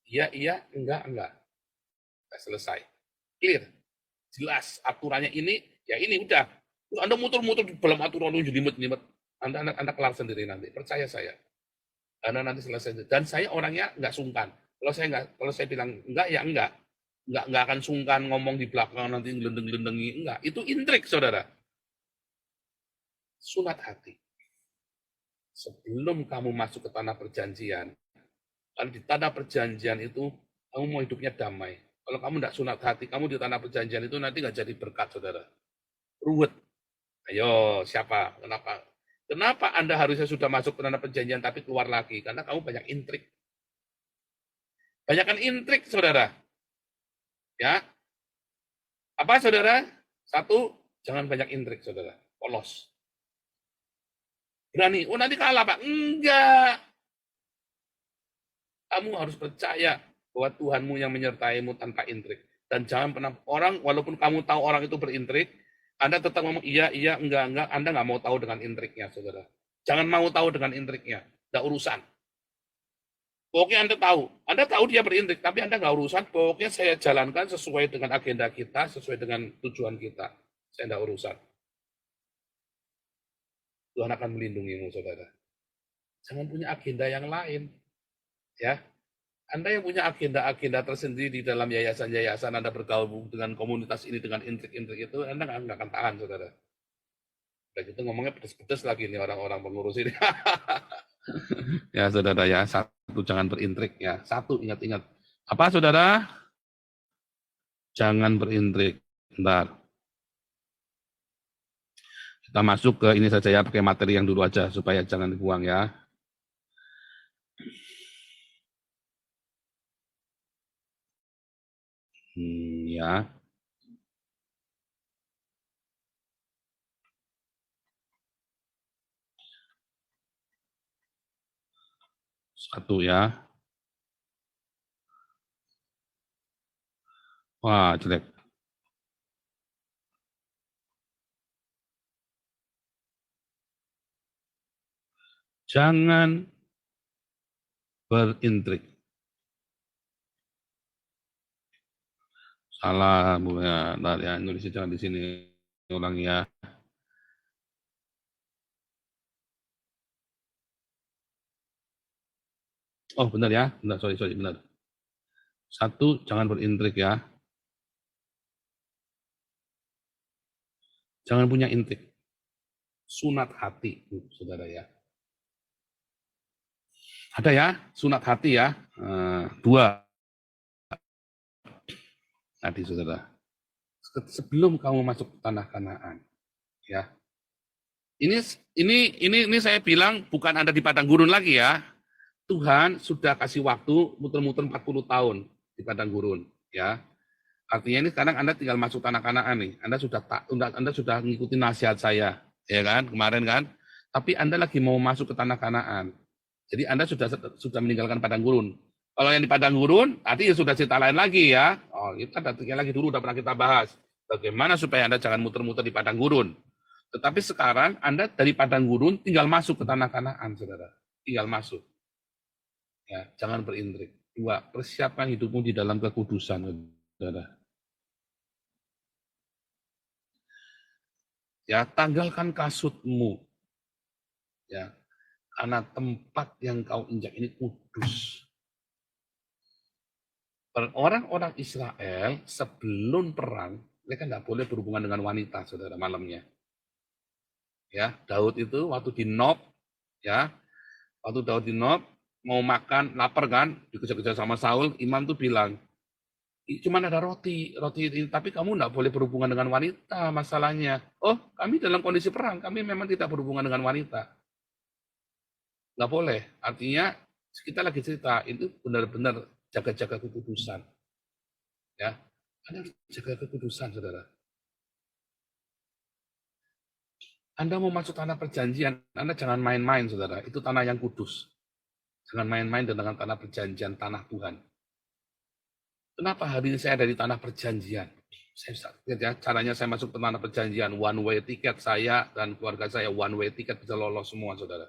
Iya, enggak. Udah selesai. Clear. Jelas. Aturannya ini, ya ini udah. Terus Anda muter-muter di dalam aturan itu jelimet-jelimet. Anda kelar sendiri nanti. Percaya saya. Anda nanti selesai. Dan saya orangnya nggak sungkan. Kalau saya bilang enggak, ya enggak. Enggak akan sungkan ngomong di belakang nanti gelendeng-gelendengi. Enggak. Itu intrik, saudara. Sunat hati. Sebelum kamu masuk ke tanah perjanjian, karena di tanah perjanjian itu kamu mau hidupnya damai. Kalau kamu tidak sunat hati, kamu di tanah perjanjian itu nanti nggak jadi berkat, saudara. Ruwet. Ayo, siapa? Kenapa Anda harusnya sudah masuk ke tanah perjanjian tapi keluar lagi? Karena kamu banyak intrik. Banyakkan intrik, saudara. Ya. Apa, saudara? Satu, jangan banyak intrik, saudara. Polos. Berani. Oh, nanti kalah, Pak. Enggak. Kamu harus percaya bahwa Tuhanmu yang menyertaimu tanpa intrik. Dan jangan pernah orang, walaupun kamu tahu orang itu berintrik, Anda tetap ngomong iya, enggak, Anda nggak mau tahu dengan intriknya, saudara. Jangan mau tahu dengan intriknya, nggak urusan. Pokoknya Anda tahu dia berintrik, tapi Anda nggak urusan. Pokoknya saya jalankan sesuai dengan agenda kita, sesuai dengan tujuan kita. Saya nggak urusan. Tuhan akan melindungimu, saudara. Jangan punya agenda yang lain. Ya, Anda yang punya agenda-agenda tersendiri di dalam yayasan-yayasan, Anda bergabung dengan komunitas ini dengan intrik-intrik itu, Anda nggak akan tahan, saudara. Udah gitu ngomongnya pedes-pedes lagi nih orang-orang pengurus ini. Ya, saudara ya, satu jangan berintrik ya. Satu ingat-ingat. Apa, saudara? Jangan berintrik. Bentar. Kita masuk ke ini saja ya, pakai materi yang dulu aja supaya jangan dibuang ya. Ya. Satu ya. Wah, jelek. Jangan berintrik. Salah, Bu ya. Ntar ya, nulisnya jangan di sini. Ulang ya. Oh, benar ya. Benar, sorry, benar. 1, jangan berintrik ya. Jangan punya intrik. Sunat hati, saudara ya. Ada ya, sunat hati ya. 2. Tadi saudara. Sebelum kamu masuk ke tanah Kanaan, ya. Ini saya bilang bukan Anda di padang gurun lagi ya. Tuhan sudah kasih waktu muter-muter 40 tahun di padang gurun, ya. Artinya ini sekarang Anda tinggal masuk tanah Kanaan nih. Anda sudah ngikutin nasihat saya, ya kan? Kemarin kan? Tapi Anda lagi mau masuk ke tanah Kanaan. Jadi Anda sudah meninggalkan padang gurun. Kalau yang di padang gurun, tadi sudah cerita lain lagi ya. Oh, itu kan lagi dulu udah pernah kita bahas. Bagaimana supaya Anda jangan muter-muter di padang gurun. Tetapi sekarang Anda dari padang gurun tinggal masuk ke tanah Kanaan, saudara. Tinggal masuk. Ya, jangan berintrik. 2, persiapkan hidupmu di dalam kekudusan, saudara. Ya, tanggalkan kasutmu. Ya, karena tempat yang kau injak ini kudus. Orang-orang Israel sebelum perang, mereka nggak boleh berhubungan dengan wanita, saudara, malamnya. Ya, Daud itu waktu di Nob, ya, waktu Daud di Nob mau makan, lapar kan, dikejar-kejar sama Saul, imam tuh bilang, cuman ada roti ini, tapi kamu nggak boleh berhubungan dengan wanita, masalahnya. Oh, kami dalam kondisi perang, kami memang tidak berhubungan dengan wanita. Nggak boleh, artinya kita lagi cerita, itu benar-benar jaga-jaga kekudusan. Ya, Anda harus jaga kekudusan, saudara. Anda mau masuk tanah perjanjian, Anda jangan main-main, saudara. Itu tanah yang kudus. Jangan main-main dengan tanah perjanjian, tanah Tuhan. Kenapa hari ini saya ada di tanah perjanjian? Caranya saya masuk ke tanah perjanjian, one way ticket saya dan keluarga saya, one way ticket bisa lolos semua, saudara.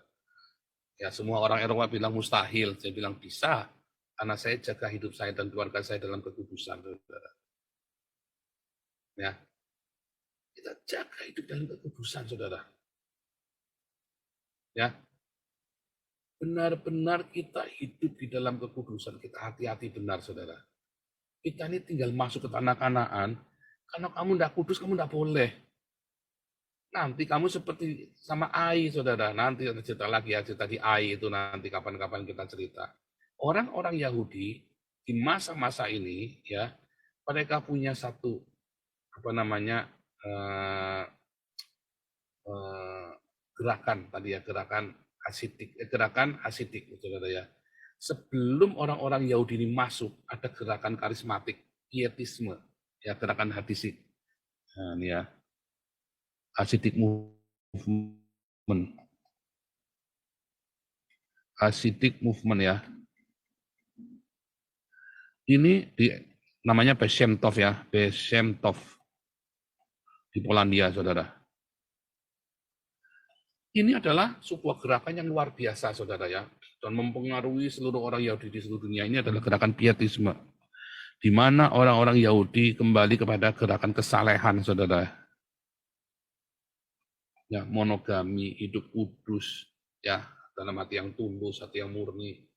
Ya, semua orang Eropa bilang mustahil, saya bilang bisa, karena saya jaga hidup saya dan keluarga saya dalam kekudusan, saudara. Ya, kita jaga hidup dalam kekudusan, saudara. Ya, benar-benar kita hidup di dalam kekudusan, kita hati-hati benar, saudara. Kita ini tinggal masuk ke tanah Kanaan, kalau kamu tidak kudus, kamu tidak boleh. Nanti kamu seperti sama Ai, saudara. Nanti ada cerita lagi ya, cerita di Ai itu nanti kapan-kapan kita cerita. Orang-orang Yahudi di masa-masa ini, ya, mereka punya satu gerakan tadi ya, gerakan hasidik, saudara ya. Sebelum orang-orang Yahudi ini masuk, ada gerakan karismatik, pietisme, ya, gerakan hadisik. Nah, ini ya. Hasidic movement. Hasidic movement ya. Ini namanya Besemtov ya, Besemtov di Polandia, saudara. Ini adalah sebuah gerakan yang luar biasa, saudara ya, dan mempengaruhi seluruh orang Yahudi di seluruh dunia. Ini adalah gerakan pietisme, di mana orang-orang Yahudi kembali kepada gerakan kesalehan, saudara. Ya, monogami, hidup kudus, ya, dalam hati yang tulus, hati yang murni.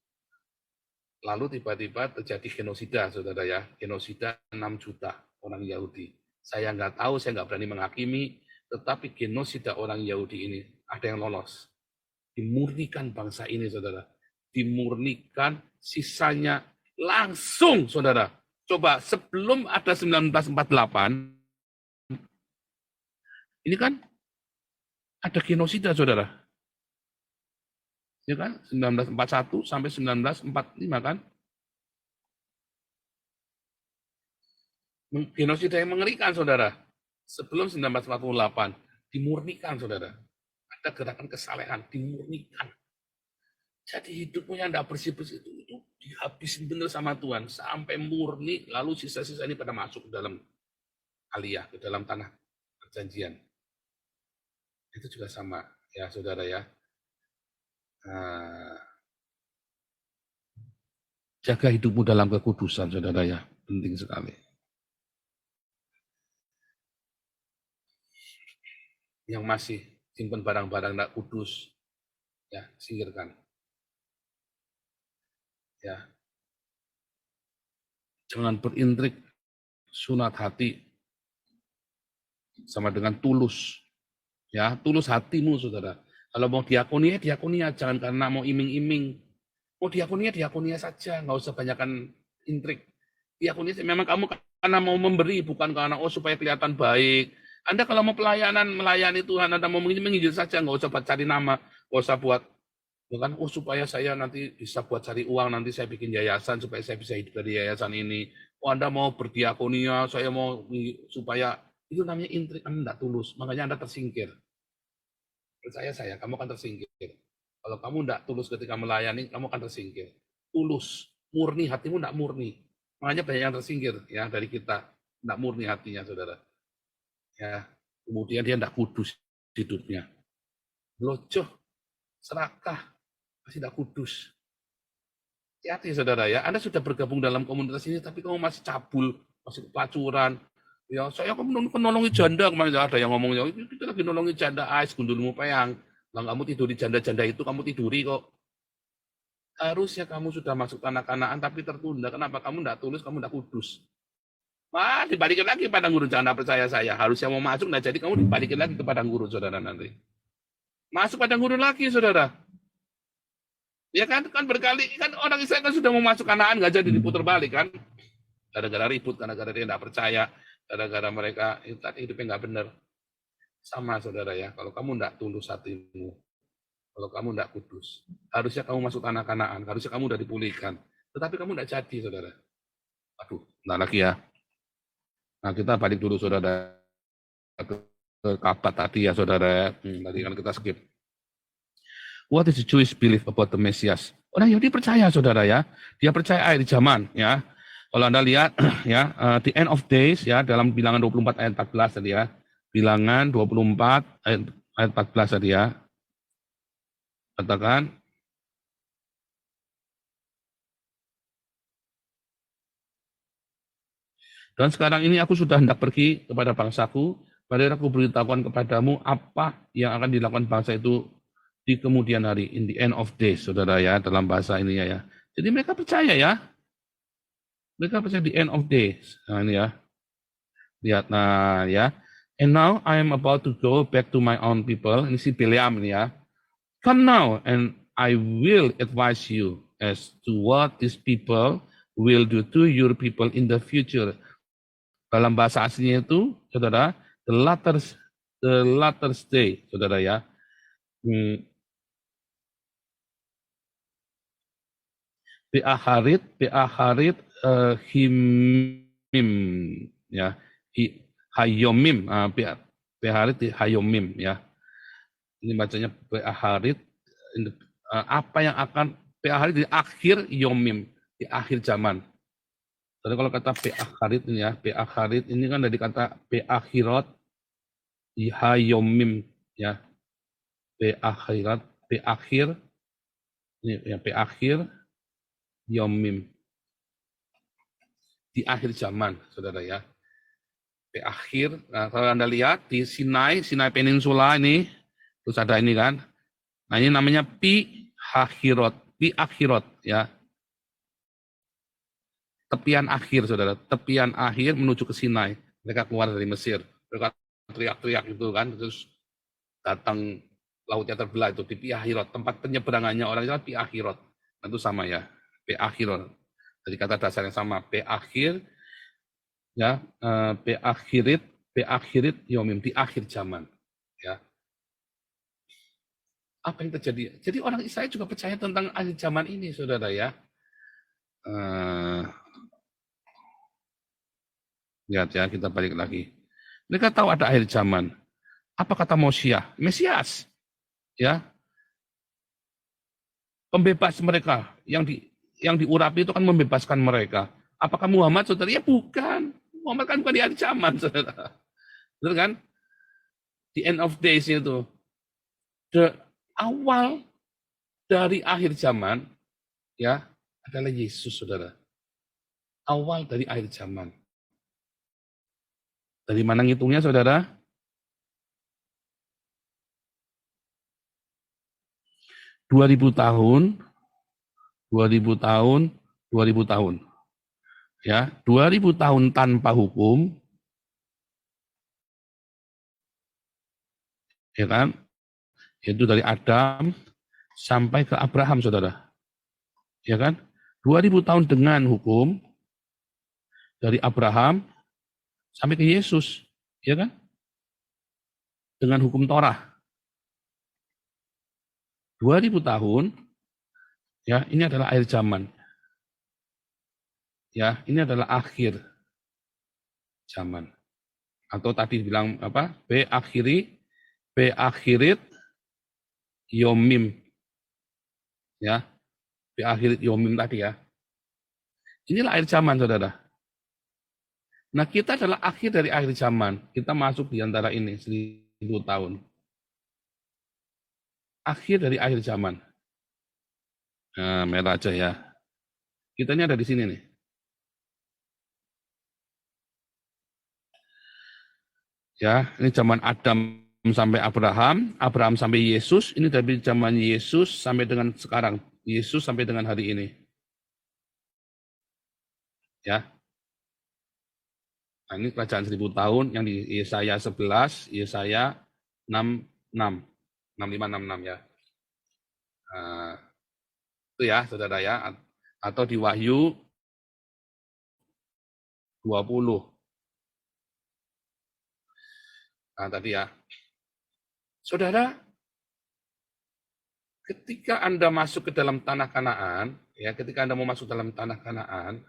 Lalu tiba-tiba terjadi genosida, saudara ya, genosida 6 juta orang Yahudi. Saya nggak tahu, saya nggak berani menghakimi, tetapi genosida orang Yahudi ini ada yang lolos. Dimurnikan bangsa ini, saudara. Dimurnikan, sisanya langsung, saudara. Coba, sebelum ada 1948, ini kan ada genosida, saudara. Ya kan? 1941 sampai 1945 kan? Genosida yang mengerikan, saudara. Sebelum 1948, dimurnikan, saudara. Ada gerakan kesalehan, dimurnikan. Jadi hidupmu yang tidak bersih-bersih itu dihabisin bener sama Tuhan sampai murni, lalu sisa-sisa ini pada masuk ke dalam aliyah, ke dalam tanah perjanjian. Itu juga sama ya saudara ya. Jaga hidupmu dalam kekudusan saudara ya, penting sekali. Yang masih simpan barang-barang tidak kudus, ya singkirkan. Ya, jangan berintrik, sunat hati sama dengan tulus. Ya, tulus hatimu saudara. Kalau mau diakonia, diakonia, jangan karena mau iming-iming. Mau diakonia saja, nggak usah banyakkan intrik. Diakonia memang kamu karena mau memberi, bukan karena supaya kelihatan baik. Anda kalau mau melayani Tuhan, Anda mau menginjil saja, nggak usah buat cari nama, nggak usah buat, bukan supaya saya nanti bisa buat cari uang, nanti saya bikin yayasan supaya saya bisa hidup dari yayasan ini. Anda mau berdiakonia, saya mau supaya, itu namanya intrik, Anda tidak tulus, makanya Anda tersingkir. Percaya saya, kamu akan tersingkir. Kalau kamu tidak tulus ketika melayani, kamu akan tersingkir. Tulus, murni, hatimu tidak murni. Makanya banyak yang tersingkir ya dari kita, tidak murni hatinya, saudara. Ya, kemudian dia tidak kudus hidupnya. Lojoh, serakah, masih tidak kudus. Hati-hati saudara ya, Anda sudah bergabung dalam komunitas ini, tapi kamu masih cabul, masih pelacuran. Ya, saya kamu nolongi janda kemarin ada yang ngomongnya, kita lagi nolongi janda, gundulmu peyang. Lah kamu tidur di janda-janda itu, kamu tiduri kok. Harusnya kamu sudah masuk tanah-kanaan tapi tertunda. Kenapa? Kamu tidak tulus, kamu tidak kudus. Dibalikin lagi padang gurun, jangan percaya saya. Harusnya mau masuk, nah jadi kamu dibalikin lagi ke padang gurun, saudara nanti. Masuk padang gurun lagi, saudara. Ya kan berkali, kan orang Israel kan sudah mau masuk Kanaan, nggak jadi diputar balik kan. Gara-gara ribut, gara-gara dia tidak percaya, gara-gara mereka hidupnya nggak benar. Sama saudara ya, kalau kamu tidak tulus hatimu, kalau kamu tidak kudus, harusnya kamu masuk tanah Kanaan, harusnya kamu sudah dipulihkan. Tetapi kamu tidak jadi, saudara. Aduh, nah lagi ya. Nah kita balik dulu saudara ke kabat tadi ya saudara. Tadi kan kita skip. What is the Jewish belief about the Messias? Orang Yahudi percaya saudara ya, dia percaya akhir zaman ya. Kalau Anda lihat ya, the end of days ya dalam Bilangan 24 ayat 14 tadi ya. Bilangan 24 ayat 14 tadi ya. Katakan dan sekarang ini aku sudah hendak pergi kepada bangsaku, pada aku beritahukan kepadamu apa yang akan dilakukan bangsa itu di kemudian hari, in the end of days, saudara ya, dalam bahasa ini ya. Jadi mereka percaya ya, mereka percaya the end of days. Nah ini ya, lihat nah ya. And now I am about to go back to my own people. Ini si Bileam ini ya. Come now and I will advise you as to what these people will do to your people in the future. Dalam bahasa aslinya itu, saudara, the latter day, saudara ya. Be'aharit himim, ya. Hayomim, be'aharit hayomim, ya. Ini bacanya be'aharit, apa yang akan, be'aharit di akhir yomim, di akhir zaman. Jadi kalau kata be'akharit ini ya, be'akharit ini kan dari kata be'akhirat, ihayomim ya, be'akhirat, be'akhir, ini ya be'akhir, yomim, di akhir zaman, saudara ya, be'akhir. Nah, kalau Anda lihat di Sinai Peninsula ini, terus ada ini kan, nah ini namanya pi akhirat ya. Tepian akhir, saudara. Tepian akhir menuju ke Sinai. Mereka keluar dari Mesir. Mereka teriak-teriak itu kan. Terus datang lautnya terbelah itu di Pi Akhirat. Tempat penyeberangannya orang Israel Pi Akhirat. Itu sama ya. Pi Akhirat. Jadi kata dasar yang sama. Pi akhir. Ya. Pi akhirit yomim. Di akhir zaman. Ya. Apa yang terjadi? Jadi orang Israel juga percaya tentang akhir zaman ini, saudara ya. Lihat ya, kita balik lagi. Mereka tahu ada akhir zaman. Apa kata Mesias? Ya. Pembebas mereka yang yang diurapi itu kan membebaskan mereka. Apakah Muhammad, saudara? Ya bukan. Muhammad kan bukan di akhir zaman, saudara. Betul kan? The end of days itu. The awal dari akhir zaman, ya, adalah Yesus, saudara. Awal dari akhir zaman. Dari mana ngitungnya, saudara? 2000 tahun, 2000 tahun, 2000 tahun. Ya, 2000 tahun tanpa hukum, ya kan? Itu dari Adam sampai ke Abraham, saudara. Ya kan? 2000 tahun dengan hukum, dari Abraham sampai ke Yesus, ya kan? Dengan hukum Torah. 2000 tahun, ya, ini adalah akhir zaman. Ya, ini adalah akhir zaman. Atau tadi bilang apa? Akhirit yomim. Ya, akhirit yomim tadi ya. Inilah akhir zaman, saudara. Nah, kita adalah akhir dari akhir zaman. Kita masuk di antara ini 1000 tahun. Akhir dari akhir zaman. Nah, merah aja ya. Kita ini ada di sini nih. Ya, ini zaman Adam sampai Abraham, Abraham sampai Yesus, ini dari zaman Yesus sampai dengan sekarang. Yesus sampai dengan hari ini. Ya. Nah, ini kerajaan 1000 tahun yang di Yesaya 11, Yesaya 66. 6566 ya. Nah, itu ya, saudara ya. Atau di Wahyu 20. Nah, tadi ya. Saudara, ketika Anda masuk ke dalam tanah Kanaan, ya, ketika Anda mau masuk dalam tanah Kanaan,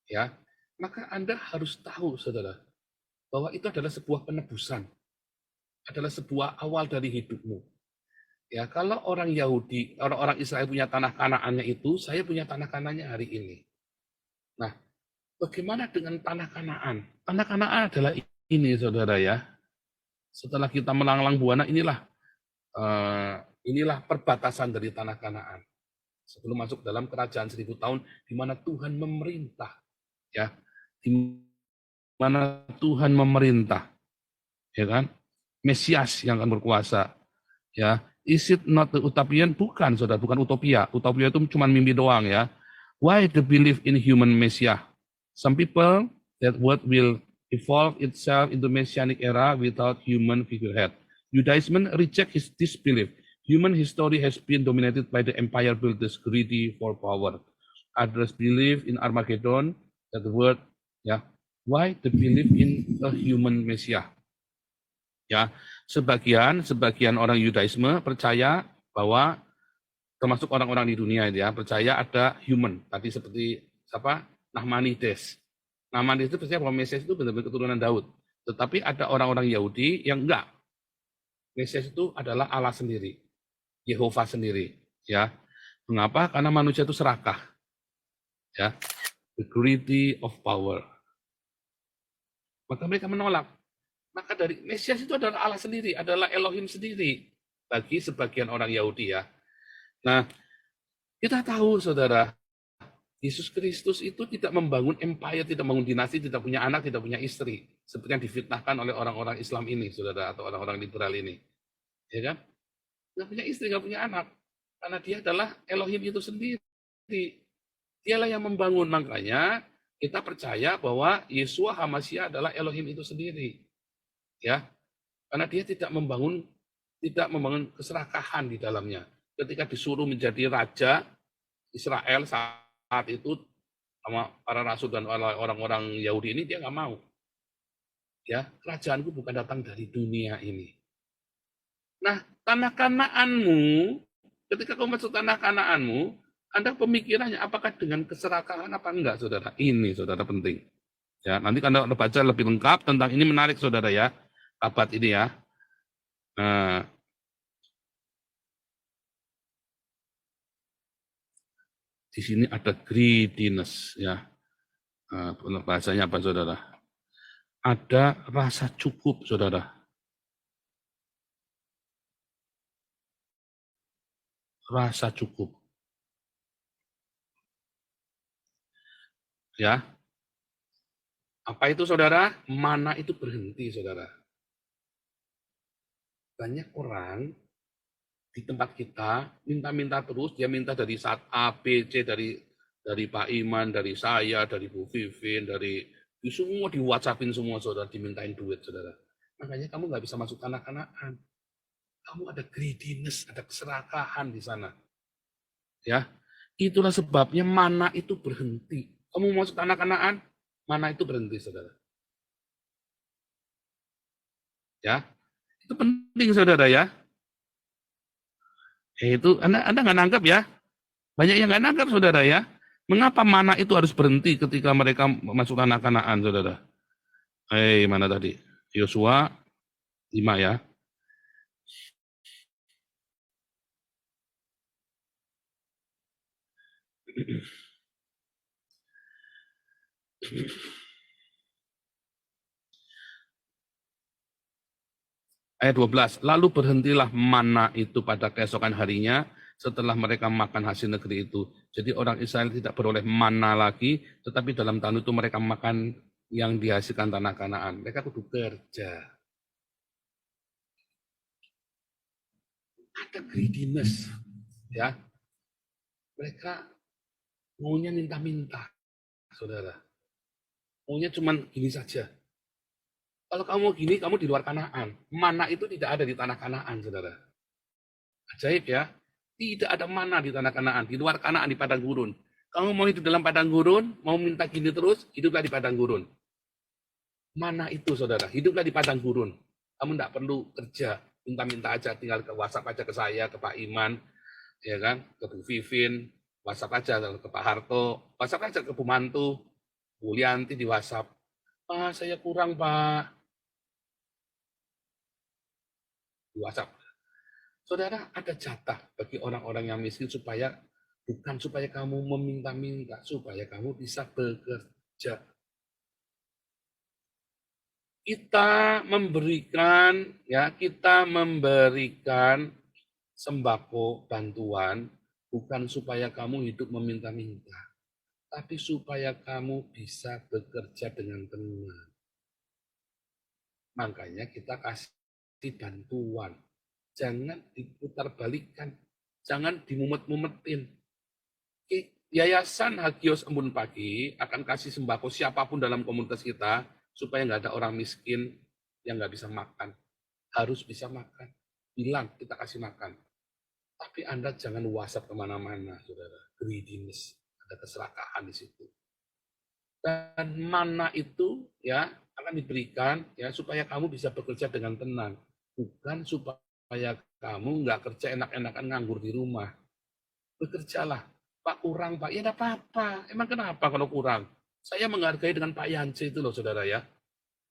ya, maka Anda harus tahu, saudara, bahwa itu adalah sebuah penebusan. Adalah sebuah awal dari hidupmu. Ya, kalau orang Yahudi, orang-orang Israel punya tanah Kanaannya itu, saya punya tanah Kanaannya hari ini. Nah, bagaimana dengan tanah Kanaan? Tanah Kanaan adalah ini, saudara ya. Setelah kita melanglang buana, inilah perbatasan dari tanah Kanaan. Sebelum masuk dalam kerajaan 1000 tahun, di mana Tuhan memerintah, ya, di mana Tuhan memerintah, ya kan? Mesias yang akan berkuasa, ya. Is it not the utopian? Bukan, saudara, bukan utopia. Utopia itu cuma mimpi doang ya. Why the belief in human Messiah? Some people that word will evolve itself into messianic era without human figurehead. Judaism reject this belief. Human history has been dominated by the empire builders greedy for power. Others believe in Armageddon. That word, ya. Why the belief in a human Messiah? Ya, sebagian orang Yudaisme percaya bahwa termasuk orang-orang di dunia ya, percaya ada human. Tadi seperti siapa? Nahmanides. Nahmanides itu percaya bahwa Mesias itu benar-benar keturunan Daud. Tetapi ada orang-orang Yahudi yang enggak. Mesias itu adalah Allah sendiri. Yehova sendiri, ya. Mengapa? Karena manusia itu serakah. Ya. The greedy of power. Maka mereka menolak. Maka dari Mesias itu adalah Allah sendiri, adalah Elohim sendiri bagi sebagian orang Yahudi ya. Nah, kita tahu saudara, Yesus Kristus itu tidak membangun empire, tidak membangun dinasti, tidak punya anak, tidak punya istri. Seperti yang difitnahkan oleh orang-orang Islam ini, saudara, atau orang-orang liberal ini. Ya kan? Nggak punya istri, nggak punya anak. Karena dia adalah Elohim itu sendiri. Dialah yang membangun. Makanya kita percaya bahwa Yeshua HaMashiach adalah Elohim itu sendiri. Ya, karena dia tidak membangun keserakahan di dalamnya. Ketika disuruh menjadi raja Israel saat itu sama para rasul dan orang-orang Yahudi ini, dia nggak mau. Ya, kerajaanku bukan datang dari dunia ini. Nah, tanah Kanaanmu, ketika kamu masuk tanah Kanaanmu, Anda pemikirannya apakah dengan keserakahan apa enggak, saudara? Ini, saudara, penting. Ya, nanti Anda baca lebih lengkap tentang ini, menarik, saudara ya. Abad ini ya. Nah, Di sini ada greediness, ya. Bahasanya apa, saudara? Ada rasa cukup, saudara. Rasa cukup. Ya. Apa itu, saudara? Mana itu berhenti, saudara. Banyak orang di tempat kita minta-minta terus, dia minta dari saat A, B, C, dari Pak Iman, dari saya, dari Bu Vivin, dari semua di WhatsAppin semua, saudara, dimintain duit, saudara. Makanya kamu nggak bisa masuk kanak-kanakan. Kamu ada greediness, ada keserakahan di sana. Ya, itulah sebabnya mana itu berhenti. Kamu masuk kanak-kanakan, mana itu berhenti, saudara. Ya, itu penting, saudara, ya. Itu Anda nggak nangkap, ya. Banyak yang nggak nangkap, saudara, ya. Mengapa mana itu harus berhenti ketika mereka masuk kanak-kanakan, saudara? Mana tadi? Yosua 5, ya. Ayat 12, lalu berhentilah mana itu pada keesokan harinya setelah mereka makan hasil negeri itu. Jadi orang Israel tidak beroleh mana lagi, tetapi dalam tahun itu mereka makan yang dihasilkan tanah Kanaan. Mereka kudu kerja. Ada greediness, ya. Mereka maunya minta-minta, saudara. Maunya cuman gini saja. Kalau kamu gini, kamu di luar Kanaan. Mana itu tidak ada di tanah Kanaan, saudara. Ajaib, ya. Tidak ada mana di tanah Kanaan, di luar Kanaan, di padang gurun. Kamu mau hidup dalam padang gurun, mau minta gini terus, hiduplah di padang gurun. Mana itu, saudara? Hiduplah di padang gurun. Kamu tidak perlu kerja, minta-minta aja, tinggal ke WhatsApp aja ke saya, ke Pak Iman, ya kan, ke Bu Vivin, WhatsApp aja ke Pak Harto, WhatsApp aja ke Bu Mantu, Bu Lianti di WhatsApp. Pak, saya kurang, Pak. Di WhatsApp. Saudara, ada jatah bagi orang-orang yang miskin supaya bukan supaya kamu meminta-minta, supaya kamu bisa bekerja. Kita memberikan sembako bantuan bukan supaya kamu hidup meminta-minta, tapi supaya kamu bisa bekerja dengan tenang. Makanya kita kasih bantuan. Jangan diputarbalikkan, jangan dimumet-mumetin. Yayasan Hagios Embun Pagi akan kasih sembako siapapun dalam komunitas kita supaya nggak ada orang miskin yang nggak bisa makan. Harus bisa makan. Bilang kita kasih makan. Tapi Anda jangan WhatsApp kemana-mana, saudara. Greediness, ada keserakahan di situ. Dan mana itu ya akan diberikan ya supaya kamu bisa bekerja dengan tenang, bukan supaya kamu nggak kerja enak-enakan nganggur di rumah. Bekerjalah. Pak kurang, Pak. Ya enggak apa-apa. Emang kenapa kalau kurang? Saya menghargai dengan Pak Yance itu loh, saudara, ya.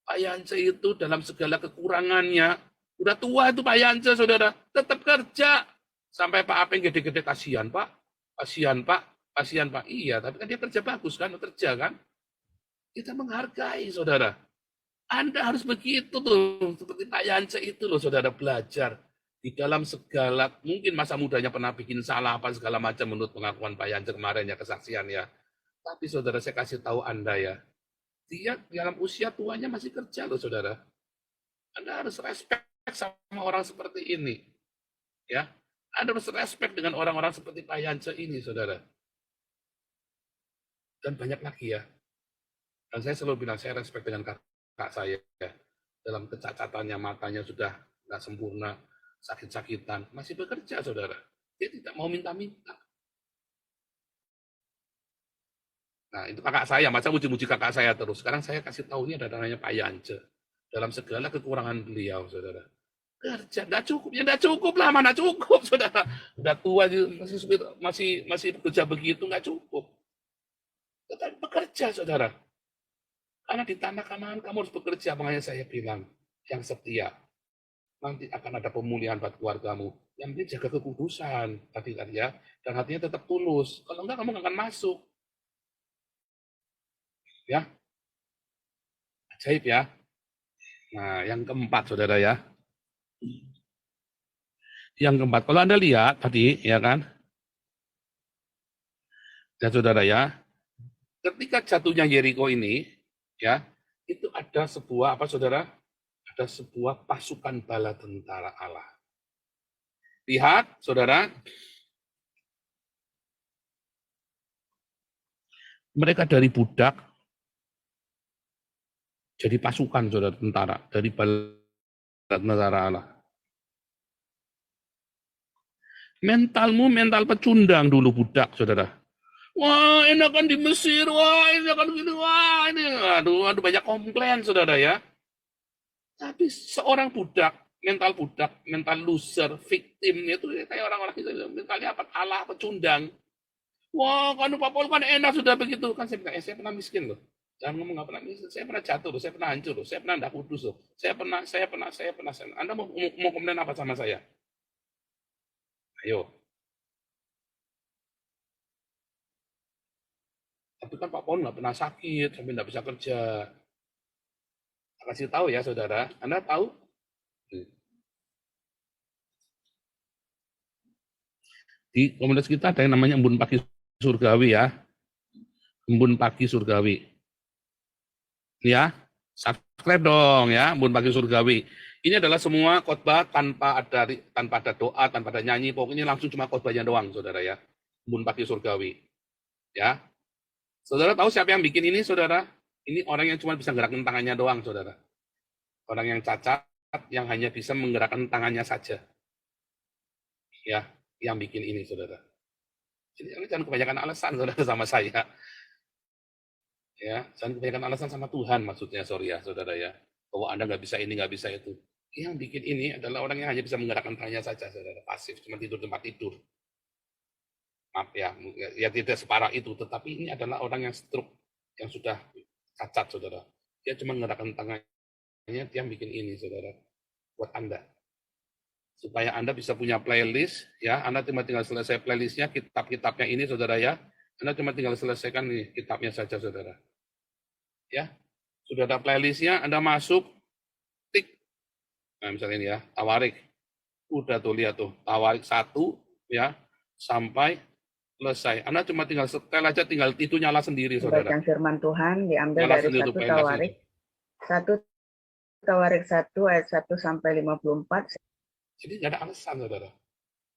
Pak Yance itu dalam segala kekurangannya, udah tua itu Pak Yance, saudara, tetap kerja. Sampai Pak Apeng gede-gede, kasihan, Pak. Kasihan, Pak. Kasihan, Pak. Iya, tapi kan dia kerja bagus, kan? Kerja, kan? Kita menghargai, saudara. Anda harus begitu tuh. Seperti Pak Yance itu loh, saudara, belajar. Di dalam segala, mungkin masa mudanya pernah bikin salah apa segala macam menurut pengakuan Pak Yance kemarin ya, kesaksian ya. Tapi saudara, saya kasih tahu Anda ya, dia dalam usia tuanya masih kerja loh, saudara. Anda harus respect sama orang seperti ini. Ya, Anda harus respect dengan orang-orang seperti Pak Yance ini, saudara. Dan banyak lagi ya. Dan saya selalu bilang, saya respect dengan kakak saya ya. Dalam kecacatannya, matanya sudah nggak sempurna, sakit-sakitan, masih bekerja, saudara. Dia tidak mau minta-minta. Nah, itu kakak saya, masa muji-muji kakak saya terus. Sekarang saya kasih tahu ini ada namanya Pak Yance. Dalam segala kekurangan beliau, saudara. Kerja, enggak cukup. Ya enggak cukup lah, mana cukup, saudara. Udah tua, masih bekerja begitu, enggak cukup. Tetapi bekerja, saudara. Karena di tanah Kanaan kamu harus bekerja, makanya saya bilang, yang setia. nanti akan ada pemulihan buat keluargamu. Yang penting jaga kekudusan tadi kan ya, dan hatinya tetap tulus. Kalau enggak, kamu nggak akan masuk. Ya, ajaib ya. Nah, yang keempat, saudara ya. Yang keempat, kalau Anda lihat tadi, ya kan, ya saudara ya, ketika jatuhnya Yeriko ini, ya, itu ada sebuah apa saudara? Ada sebuah pasukan bala tentara Allah. Lihat, saudara, mereka dari budak jadi pasukan, saudara, tentara dari bala tentara Allah. Mentalmu mental pecundang dulu budak, saudara. Wah, enakan di Mesir, wah, enakan gini, wah, ini, aduh, banyak komplain, saudara ya. Tapi seorang budak, mental loser, victim, itu kayak orang-orang itu, mentalnya apa? Allah, pecundang. Wah, kan Pak Paul kan enak sudah begitu. Kan saya pernah miskin loh. Jangan ngomong nggak pernah miskin. Saya pernah jatuh loh, saya pernah hancur loh, saya pernah tidak kudus loh. Saya pernah. Anda mau komplain apa sama saya? Ayo. Tapi kan Pak Paul nggak pernah sakit, sampai nggak bisa kerja. Saya kasih tahu ya saudara, Anda tahu? Di komunitas kita ada yang namanya embun pagi surgawi ya. Embun pagi surgawi. Ya, subscribe dong ya, embun pagi surgawi. Ini adalah semua khotbah tanpa ada doa, tanpa ada nyanyi, pokoknya langsung cuma khotbahnya doang, saudara ya. Embun pagi surgawi. Ya. Saudara tahu siapa yang bikin ini, saudara? Ini orang yang cuma bisa menggerakkan tangannya doang, saudara. Orang yang cacat, yang hanya bisa menggerakkan tangannya saja. Ya, yang bikin ini, saudara. Jadi jangan kebanyakan alasan, saudara, sama saya. Ya, jangan kebanyakan alasan sama Tuhan, maksudnya, sorry ya, saudara ya. Bahwa Anda nggak bisa ini, nggak bisa itu. Yang bikin ini adalah orang yang hanya bisa menggerakkan tangannya saja, saudara. Pasif, cuma tidur tempat tidur. Maaf ya tidak separah itu, tetapi ini adalah orang yang stroke, yang sudah cacat, saudara. Dia cuma menggerakkan tangannya, dia bikin ini, saudara, buat Anda. Supaya Anda bisa punya playlist, ya, Anda cuma tinggal selesai playlistnya, kitab-kitabnya ini, saudara ya. Anda cuma tinggal selesaikan nih, kitabnya saja, saudara. Ya, sudah ada playlistnya, Anda masuk, tik. Nah, misalnya ini ya, Tawarik. Udah tuh, lihat tuh, Tawarik 1, ya, sampai selesai. Anda cuma tinggal setel aja, tinggal itu nyala sendiri, saudara.
Bacaan firman Tuhan diambil
Nyala
dari
sendiri
1 Tawarik 1 ayat 1 sampai 54.
Jadi nggak ada alasan, saudara.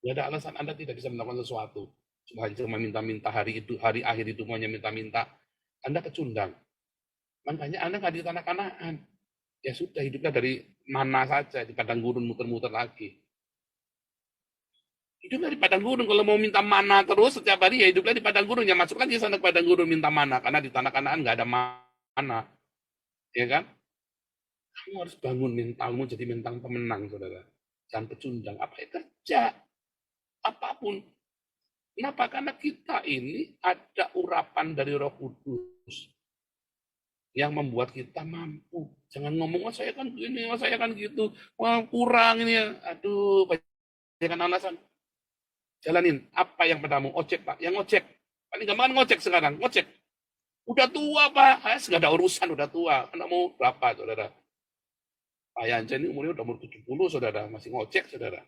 Nggak ada alasan Anda tidak bisa melakukan sesuatu. Cuma minta-minta hari akhir itu hanya minta-minta. Anda pecundang. Makanya Anda nggak di tanah Kanaan. Ya sudah, hidupnya dari mana saja, di padang gurun muter-muter lagi. Hidupnya di padang gurun, kalau mau minta mana terus setiap hari, ya hidupnya di padang gurun, ya masuk lagi sana ke padang gurun minta mana, karena di tanah Kanaan nggak ada mana. Ya kan? Kamu harus bangun mentalmu jadi mental pemenang, saudara. Jangan pecundang, apa yang kerja, apapun. Kenapa? Karena kita ini ada urapan dari Roh Kudus yang membuat kita mampu. Jangan ngomong, oh saya kan gini, oh saya kan gitu, wah kurang ini ya. Aduh, banyak alasan. Jalanin apa yang pertama, ojek Pak, yang ojek. Paling gampang ngojek sekarang, ngojek. Udah tua Pak, nggak ada urusan, udah tua. Anda mau berapa, saudara? Pak Yanja ini umurnya udah umur 70, saudara, masih ngojek, saudara.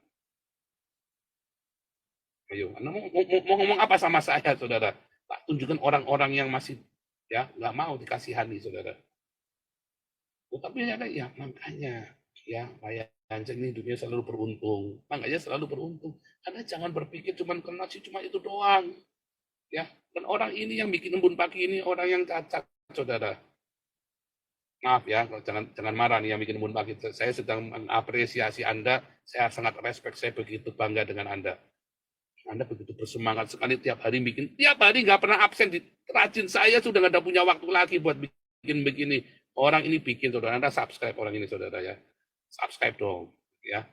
Ayo, Anda mau ngomong apa sama saya, saudara? Tak tunjukkan orang-orang yang masih ya nggak mau dikasihani, saudara. Tapi ya makanya ya Pak Yanja ini dunia selalu beruntung, makanya selalu beruntung. Anda jangan berpikir karena cuma itu doang, ya. Dan orang ini yang bikin embun pagi ini orang yang cacat, saudara. Maaf ya, jangan marah nih yang bikin embun pagi. Saya sedang mengapresiasi Anda, saya sangat respect, saya begitu bangga dengan Anda. Anda begitu bersemangat sekali tiap hari bikin, tiap hari nggak pernah absen. Rajin, saya sudah nggak ada punya waktu lagi buat bikin begini. Orang ini bikin, saudara. Anda subscribe orang ini, saudara ya. Subscribe dong, ya.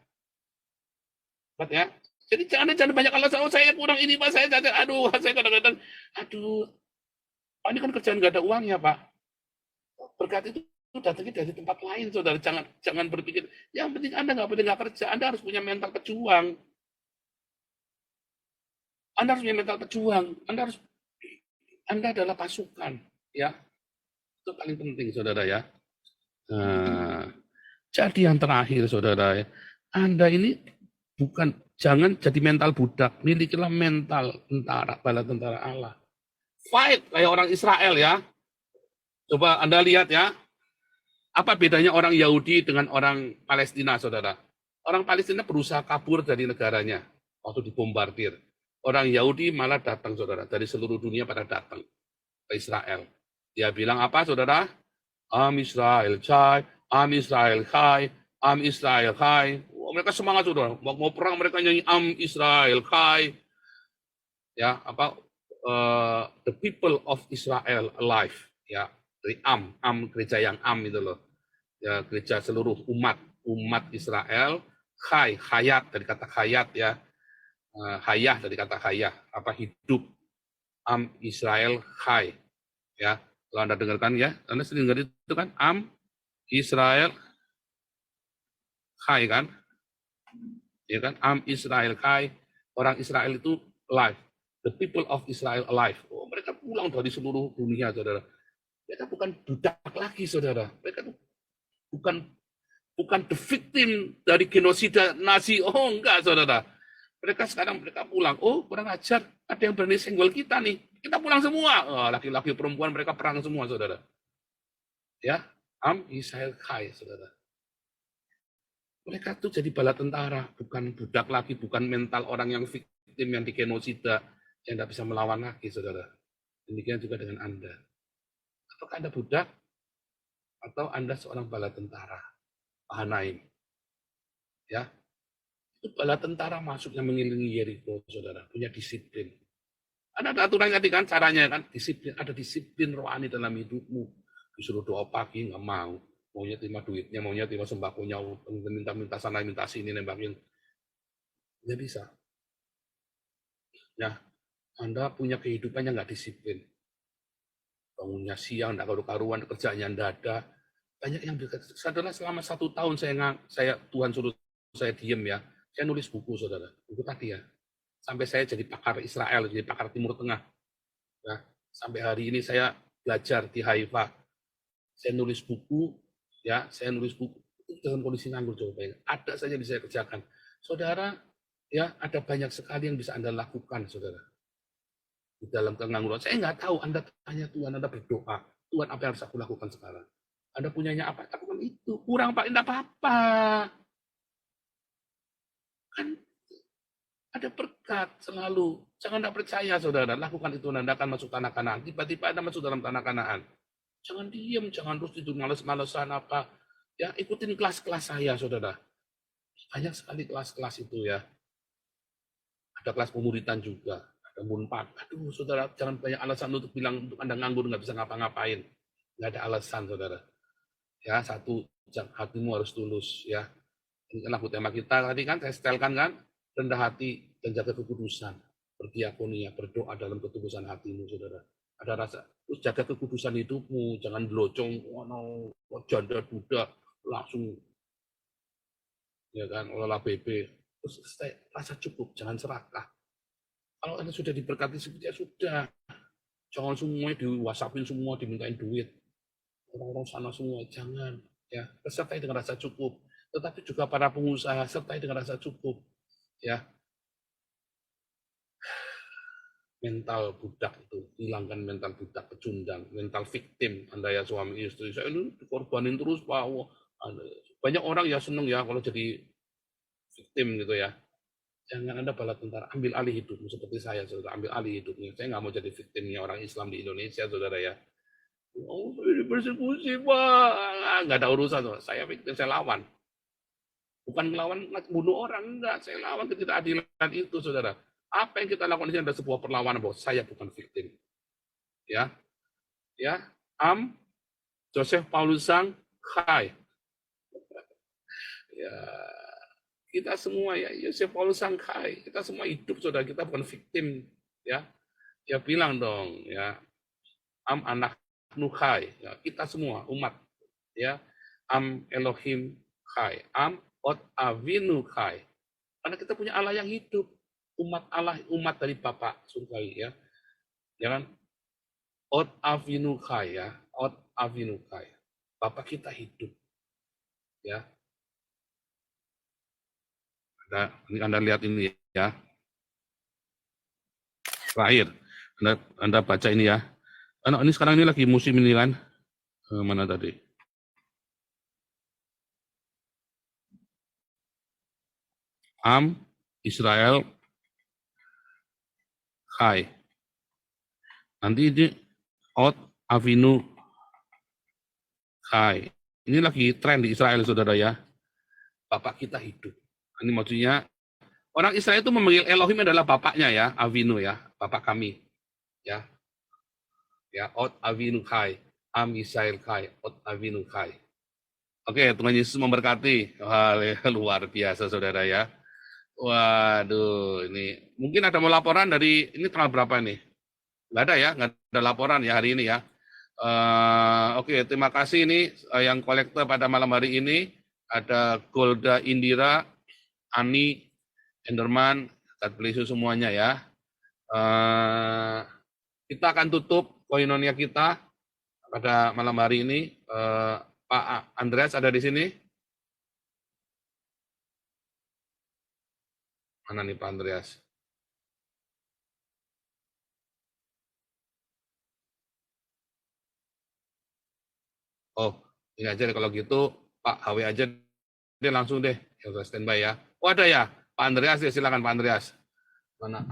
But, ya. Jadi jangan banyak alasan, oh saya kurang ini Pak, saya cacat, aduh, saya kadang-kadang, aduh, oh, ini kan kerjaan nggak ada uangnya Pak. Berkat itu Itu datangnya dari tempat lain, saudara. Jangan berpikir, yang penting Anda nggak boleh nggak kerja. Anda harus punya mental pejuang. Anda harus punya mental pejuang. Anda adalah pasukan, ya. Itu paling penting, saudara ya. Nah, jadi yang terakhir, saudara ya, Anda ini jangan jadi mental budak, milikilah mental tentara, bala tentara Allah. Fight kayak orang Israel ya. Coba Anda lihat ya, apa bedanya orang Yahudi dengan orang Palestina, saudara? Orang Palestina berusaha kabur dari negaranya waktu dibombardir. Orang Yahudi malah datang, saudara, dari seluruh dunia pada datang ke Israel. Dia bilang apa, saudara? Am Israel Chai, Am Israel Chai, Am Israel Chai. Oh, mereka semangat, saudara. Mau perang mereka nyanyi Am Israel Chai. Ya, apa? The people of Israel alive. Ya, dari Am gereja yang Am itu loh. Ya, gereja seluruh umat Israel. Chai, hayat dari kata hayat ya. Hayah dari kata hayah, apa hidup. Am Israel Chai. Ya, kalau Anda dengarkan ya, Anda sering dengar itu kan, Am Israel Chai kan, ya kan, Am Israel Chai, orang Israel itu alive, the people of Israel alive. Oh, mereka pulang dari seluruh dunia, saudara. Mereka bukan budak lagi, saudara. Mereka bukan the victim dari genosida Nazi. Oh enggak, saudara. Mereka pulang. Oh, kurang ajar. Ada yang berani senggol kita nih. Kita pulang semua. Oh, laki-laki perempuan mereka perang semua, saudara. Ya, Am Israel Chai, saudara. Mereka tuh jadi bala tentara, bukan budak lagi, bukan mental orang yang victim yang digenosida, yang tidak bisa melawan lagi, saudara. Demikian juga dengan Anda. Apakah Anda budak? Atau Anda seorang bala tentara? Mahanaim. Ya, itu bala tentara masuk yang mengelilingi Yeriko, saudara, punya disiplin. Ada aturan tadi kan, caranya kan, disiplin, ada disiplin rohani dalam hidupmu. Disuruh doa pagi, nggak mau. Maunya terima duitnya, maunya terima sembakonya, minta sana, minta sini, nembakin. Nggak bisa. Ya, Anda punya kehidupan yang nggak disiplin. Bangunnya siang, nggak karu-karuan, kerjanya nggak ada. Banyak yang berkata, saudara, selama 1 tahun saya Tuhan suruh saya diem ya. Saya nulis buku, saudara. Buku tadi ya. Sampai saya jadi pakar Israel, jadi pakar Timur Tengah. Ya, sampai hari ini saya belajar di Haifa. Saya nulis buku, ya, dalam kondisi nganggur, coba. Ada saja yang bisa saya kerjakan. Saudara, ya, ada banyak sekali yang bisa Anda lakukan, saudara. Di dalam kengangguran. Saya nggak tahu, Anda tanya Tuhan, Anda berdoa. Tuhan, apa yang harus aku lakukan sekarang? Anda punyanya apa? Lakukan itu. Kurang, Pak, tidak apa-apa. Kan ada berkat selalu. Jangan tidak percaya, saudara. Lakukan itu, Anda akan masuk tanah Kanaan. Tiba-tiba Anda masuk dalam tanah Kanaan. Jangan diem, jangan terus tidur males-malesan apa. Ya, ikutin kelas-kelas saya, saudara. Banyak sekali kelas-kelas itu ya. Ada kelas pemuritan juga. Ada munpad. Aduh, saudara, jangan banyak alasan untuk bilang untuk Anda nganggur, nggak bisa ngapa-ngapain. Nggak ada alasan, saudara. Ya, satu, hatimu harus tulus. Ya, ini kan lagu tema kita tadi kan, saya setelkan kan, rendah hati dan jaga kekudusan, berdiakonia, berdoa dalam ketulusan hatimu, saudara. Ada rasa, terus jaga kekudusan hidupmu, jangan belocong, janda duda, langsung, ya kan, olah BB. Terus rasa cukup, jangan serakah. Kalau Anda sudah diberkati seperti ya sudah, jangan semuanya di WhatsAppin semua, dimintain duit. Orang-orang sana semua, jangan. Ya, sertai dengan rasa cukup. Tetapi juga para pengusaha, sertai dengan rasa cukup. Ya, mental budak itu, hilangkan mental budak, pecundang, mental victim. Anda ya suami istri, saya ini dikorbanin terus, Pak. Banyak orang ya seneng ya kalau jadi victim gitu ya. Jangan Anda bala tentara, ambil alih hidupmu seperti saya, saudara, ambil alih hidupnya. Saya nggak mau jadi victimnya orang Islam di Indonesia, saudara ya. Oh, ini persekusi, Pak. Nggak ada urusan, saudara. Saya victim, saya lawan. Bukan melawan bunuh orang, enggak. Saya lawan ketidakadilan itu, saudara. Apa yang kita lakukan ini adalah sebuah perlawanan bahwa saya bukan victim. Ya, ya, Joseph Paulus Sang, Chai. Ya, kita semua ya, Joseph Paulus Sang, Chai. Kita semua hidup, saudara. Kita bukan victim. Ya, ya bilang dong, ya, anak Nuhai. Ya, kita semua umat ya. Am Elohim Chai, Am Ot Avinu Chai. Karena kita punya Allah yang hidup, umat Allah, umat dari Bapa surgawi, ya. Jangan Ot Avinu Chai, ya, Ot Avinu Chai. Bapa kita hidup, ya. Anda lihat ini, ya. Terakhir, Anda baca ini, ya. Ini sekarang ini lagi musim ini kan, mana tadi? Am Israel Chai. Nanti ini Ot Avinu Chai. Ini lagi tren di Israel, saudara, ya. Bapak kita hidup. Ini maksudnya orang Israel itu memanggil Elohim adalah bapaknya, ya, Avinu, ya, bapak kami, ya. Ya, Ot Avinu Chai. Am Israel Chai. Ot Avinu Chai. Oke, Tuhan Yesus memberkati. Wah, luar biasa, saudara, ya. Waduh, ini mungkin ada mau laporan dari ini tanggal berapa nih? Nggak ada, ya, nggak ada laporan ya hari ini, ya. Oke, terima kasih ini yang kolektor pada malam hari ini ada Golda Indira, Ani, Enderman, God bless you semuanya, ya. Kita akan tutup koinonia kita pada malam hari ini. Pak Andreas ada di sini? Mana nih Pak Andreas? Oh, ini aja deh kalau gitu Pak HW aja deh langsung deh. Ya udah standby, ya. Oh, ada ya? Pak Andreas ya, silakan Pak Andreas. Mana?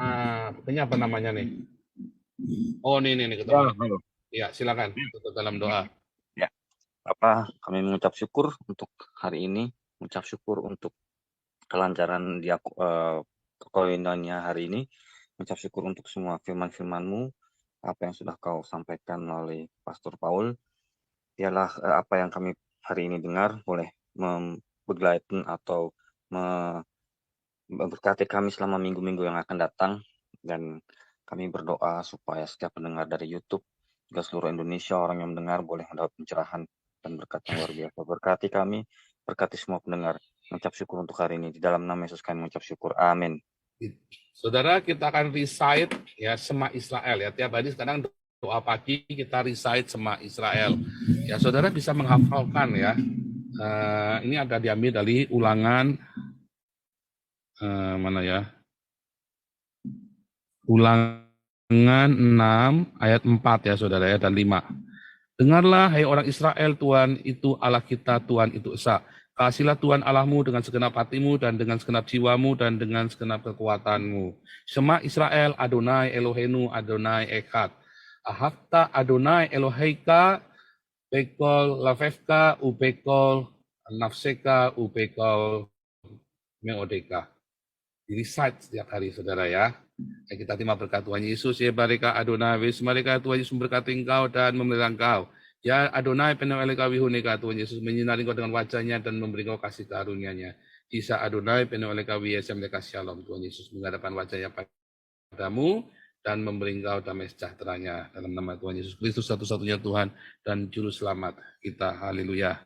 Ini apa namanya nih? Oh, nih ketemu. Ya, silakan tutup dalam doa.
Ya, kami mengucap syukur untuk hari ini, mengucap syukur untuk kelancaran di koinonia hari ini, mengucap syukur untuk semua firman-firman-Mu, apa yang sudah Kau sampaikan melalui Pastor Paul. Biarlah apa yang kami hari ini dengar boleh begleitan atau memberkati kami selama minggu-minggu yang akan datang, dan kami berdoa supaya setiap pendengar dari YouTube, juga seluruh Indonesia, orang yang mendengar boleh mendapat pencerahan dan berkat yang luar biasa. Berkati kami, berkati semua pendengar. Mengucap syukur untuk hari ini. Di dalam nama Yesus kami mengucap syukur. Amin.
Saudara, kita akan recite ya Sema Israel, ya. Tiap hari sekarang doa pagi kita recite Sema Israel. Ya, saudara bisa menghafalkan, ya. Ini ada diambil dari Ulangan mana ya? Ulangan 6 ayat 4, ya saudara, ya, dan 5. Dengarlah hai orang Israel, Tuhan itu Allah kita, Tuhan itu Esa. Kasihlah Tuhan Allahmu dengan segenap hatimu dan dengan segenap jiwamu dan dengan segenap kekuatanmu. Sema Israel, Adonai Elohenu, Adonai Echad. Ahavta Adonai Eloheika, Bekol Lavevka, Ubekol Nafseka, Ubekol Meodeka. Di recite setiap hari, saudara, ya. Kita terima berkat Tuhan Yesus, ya barika Adonai, mereka Tuhan Yesus memberkati engkau dan memelihara engkau. Ya Adonai penueleka wihuneka, Tuhan Yesus menyinari engkau dengan wajahnya dan memberi engkau kasih karunia-Nya. Isa Adonai penueleka wiyesem leka shalom, Tuhan Yesus menghadapkan wajahnya padamu dan memberi engkau damai sejahtera-Nya, dalam nama Tuhan Yesus Kristus satu-satunya Tuhan dan juru selamat kita. Haleluya.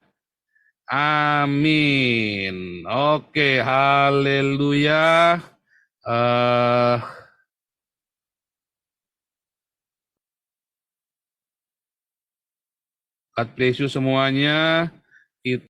Amin. Oke, haleluya. God bless you semuanya.